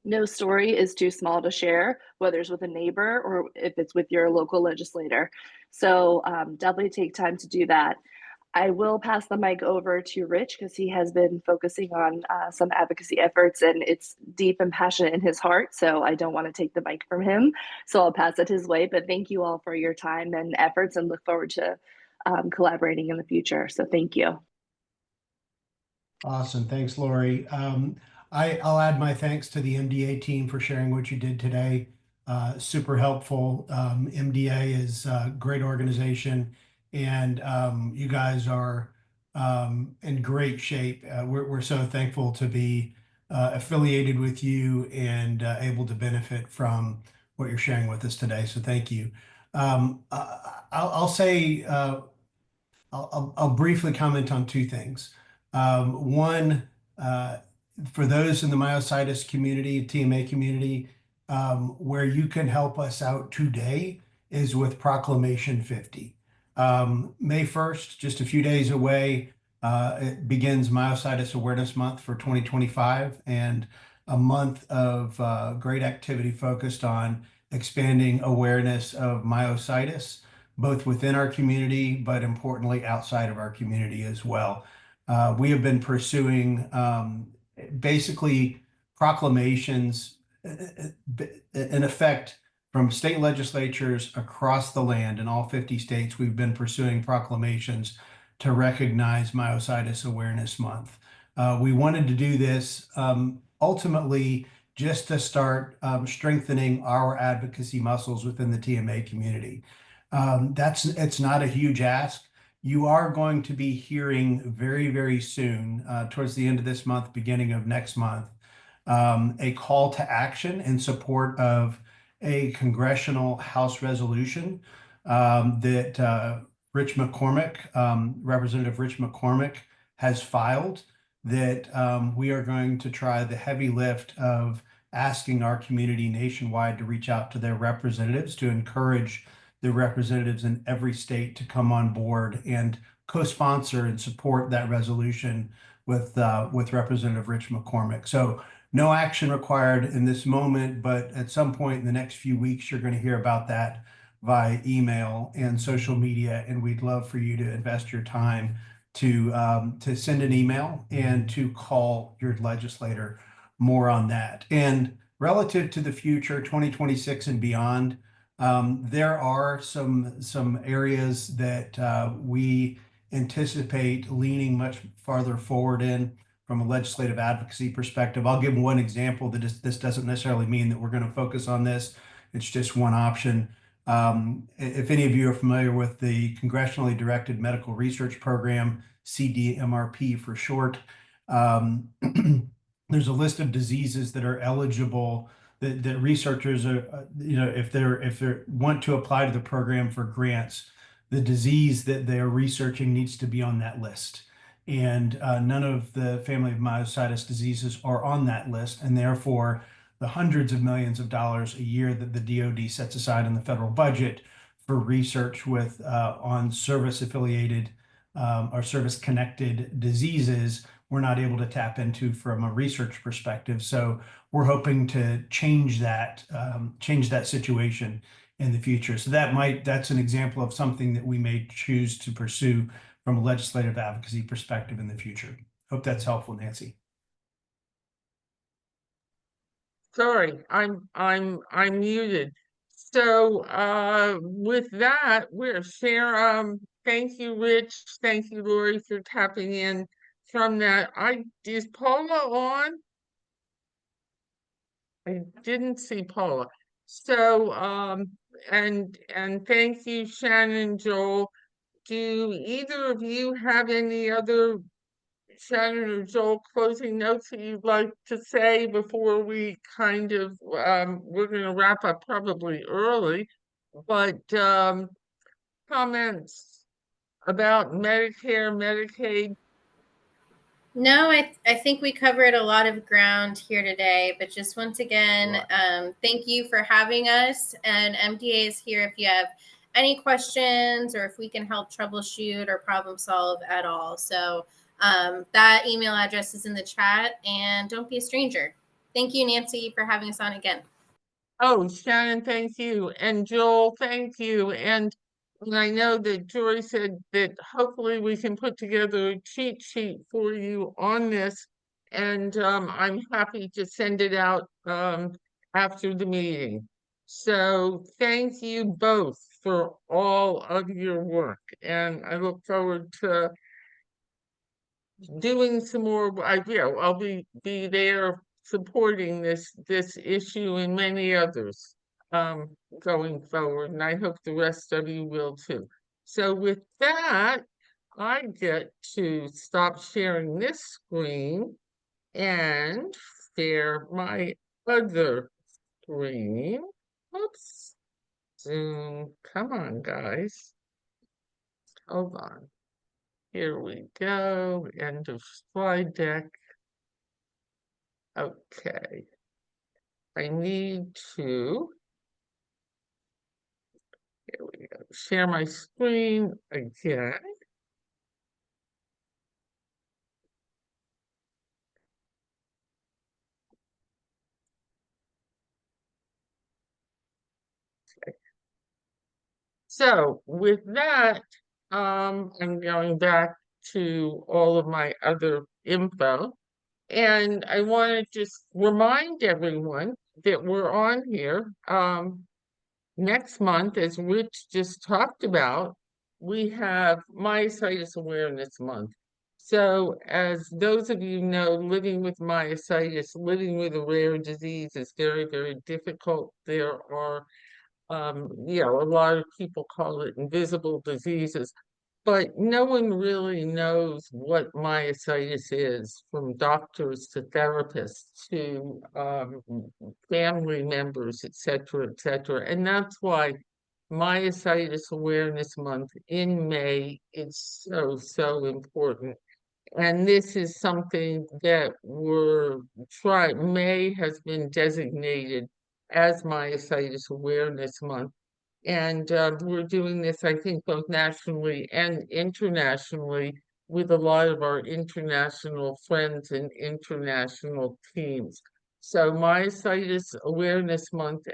No story is too small to share, whether it's with a neighbor or if it's with your local legislator. So definitely take time to do that. I will pass the mic over to Rich because he has been focusing on some advocacy efforts, and it's deep and passionate in his heart. So I don't want to take the mic from him. So I'll pass it his way. But thank you all for your time and efforts, and look forward to collaborating in the future. So thank you. Awesome. Thanks, Lori. I'll add my thanks to the MDA team for sharing what you did today. Super helpful. MDA is a great organization, and you guys are in great shape. We're so thankful to be affiliated with you and able to benefit from what you're sharing with us today. So thank you. I'll say, I'll briefly comment on two things. One, for those in the myositis community, TMA community, where you can help us out today is with Proclamation 50. May 1st, just a few days away, it begins Myositis Awareness Month for 2025, and a month of great activity focused on expanding awareness of myositis, both within our community, but importantly outside of our community as well. We have been pursuing basically proclamations in effect from state legislatures across the land in all 50 states. We've been pursuing proclamations to recognize Myositis Awareness Month. We wanted to do this ultimately just to start strengthening our advocacy muscles within the TMA community. It's not a huge ask. You are going to be hearing very, very soon, towards the end of this month, beginning of next month, a call to action in support of a congressional House resolution that Rich McCormick, Representative Rich McCormick, has filed, that we are going to try the heavy lift of asking our community nationwide to reach out to their representatives, to encourage the representatives in every state to come on board and co-sponsor and support that resolution with Representative Rich McCormick. So no action required in this moment, but at some point in the next few weeks, you're going to hear about that via email and social media, and we'd love for you to invest your time to send an email and to call your legislator more on that. And relative to the future, 2026 and beyond, there are some areas that we anticipate leaning much farther forward in from a legislative advocacy perspective. I'll give one example that this doesn't necessarily mean that we're going to focus on this. It's just one option. If any of you are familiar with the Congressionally Directed Medical Research Program, CDMRP for short, there's a list of diseases that are eligible, that researchers are, if they want to apply to the program for grants, the disease that they are researching needs to be on that list. And none of the family of myositis diseases are on that list, and therefore the hundreds of millions of dollars a year that the DoD sets aside in the federal budget for research with on service-affiliated or service-connected diseases, we're not able to tap into from a research perspective. So we're hoping to change that situation in the future. So that's an example of something that we may choose to pursue from a legislative advocacy perspective in the future. Hope that's helpful, Nancy. Sorry, I'm muted. So with that, we're sharing. Thank you, Rich. Thank you, Lori, for tapping in from that. Is Paula on? I didn't see Paula. So and thank you, Shannon, Joel. Do either of you have any other, Shannon or Joel, closing notes that you'd like to say before we kind of we're going to wrap up probably early, but comments about Medicare, Medicaid? No, I think we covered a lot of ground here today, but just once again, thank you for having us, and MDA is here if you have any questions or if we can help troubleshoot or problem solve at all. So that email address is in the chat, and don't be a stranger. Thank you, Nancy, for having us on again. Oh, Shannon, thank you. And Joel, thank you. And And I know that Jori said that hopefully we can put together a cheat sheet for you on this. And I'm happy to send it out after the meeting. So thank you both for all of your work. And I look forward to doing some more. I'll be there supporting this issue and many others going forward, and I hope the rest of you will too. So with that, I get to stop sharing this screen and share my other screen. Oops. Zoom. Come on, guys. Hold on. Here we go. End of slide deck. Okay. I need to, here we go, share my screen again. Okay. So with that, I'm going back to all of my other info. And I want to just remind everyone that we're on here. Next month, as Rich just talked about, we have Myositis Awareness Month. So as those of you know, living with myositis, living with a rare disease is very, very difficult. There are a lot of people call it invisible diseases, but no one really knows what myositis is, from doctors to therapists to family members, et cetera, et cetera. And that's why Myositis Awareness Month in May is so, so important. And this is something that May has been designated as Myositis Awareness Month. And we're doing this, I think, both nationally and internationally with a lot of our international friends and international teams. So Myositis Awareness Month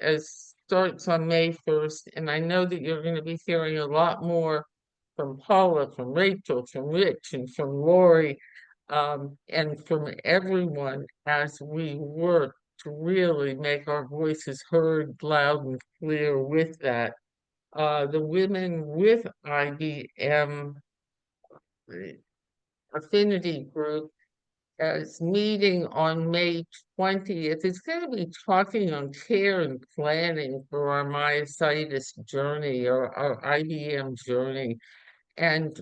starts on May 1st, and I know that you're going to be hearing a lot more from Paula, from Rachel, from Rich, and from Lori, and from everyone as we work to really make our voices heard loud and clear with that. The Women with IBM Affinity Group is meeting on May 20th. It's going to be talking on care and planning for our myositis journey or our IBM journey. And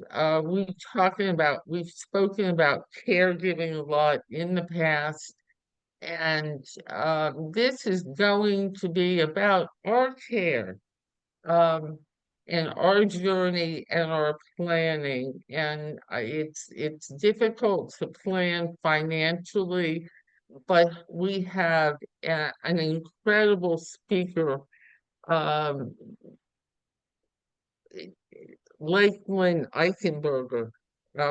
we've spoken about caregiving a lot in the past. And this is going to be about our care um, and our journey and our planning. And it's difficult to plan financially, but we have an incredible speaker, um, Lakeland Eichenberger,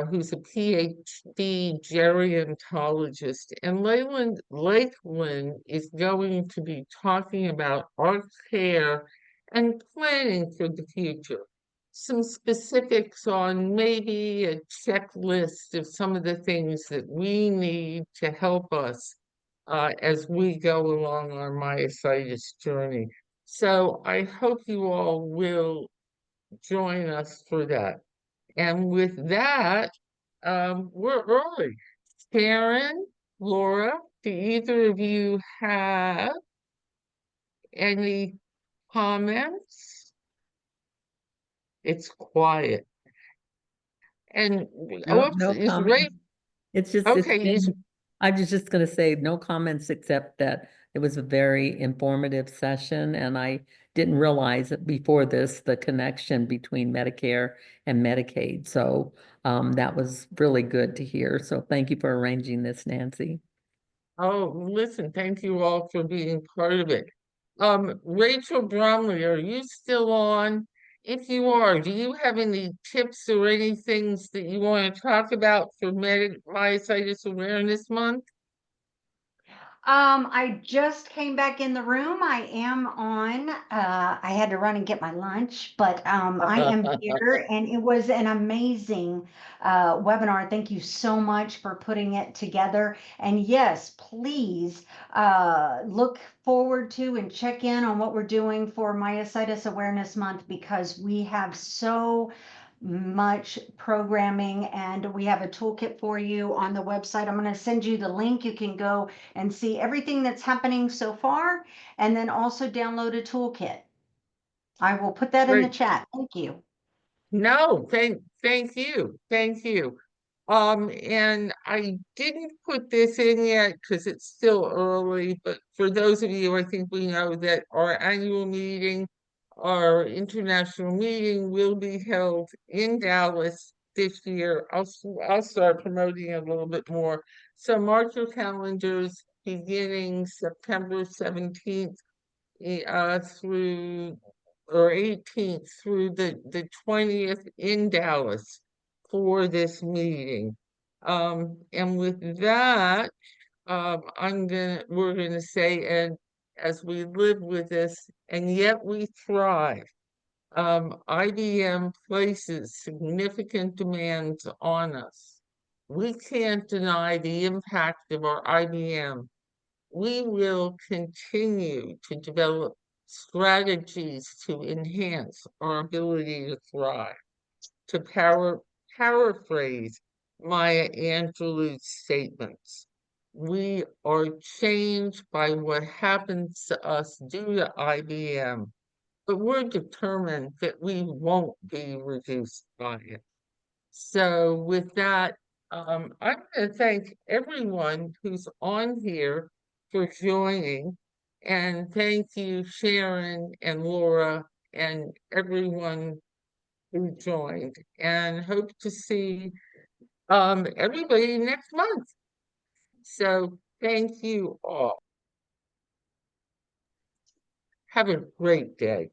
who's a PhD gerontologist. And Lakeland is going to be talking about our care and planning for the future. Some specifics on maybe a checklist of some of the things that we need to help us as we go along our myositis journey. So I hope you all will join us for that. And with that, we're early. Sharon, Laura, do either of you have any comments? It's quiet. And No, oops, no is comment. Ray It's okay? I was just going to say no comments except that it was a very informative session, and I didn't realize that before this the connection between Medicare and Medicaid. So that was really good to hear. So thank you for arranging this, Nancy. Oh, listen, thank you all for being part of it. Rachel Bromley, are you still on? If you are, do you have any tips or any things that you want to talk about for Myositis Awareness Month? I just came back in the room. I am on. I had to run and get my lunch, but I am here, and it was an amazing webinar. Thank you so much for putting it together. And yes, please look forward to and check in on what we're doing for Myositis Awareness Month, because we have so much programming, and we have a toolkit for you on the website. I'm going to send you the link. You can go and see everything that's happening so far, and then also download a toolkit. I will put that in the Great. chat. Thank you. No, thank you. Thank you. And I didn't put this in yet because it's still early, but for those of you, I think we know that our annual meeting, our international meeting, will be held in Dallas this year. I'll start promoting it a little bit more. So mark your calendars beginning September 17th through or 18th through the 20th in Dallas for this meeting. And with that, we're gonna say, and as we live with this, and yet we thrive. IBM places significant demands on us. We can't deny the impact of our IBM. We will continue to develop strategies to enhance our ability to thrive. To paraphrase Maya Angelou's statements, we are changed by what happens to us due to IBM, but we're determined that we won't be reduced by it. So with that, I'm going to thank everyone who's on here for joining. And thank you, Sharon and Laura and everyone who joined. And hope to see everybody next month. So thank you all. Have a great day.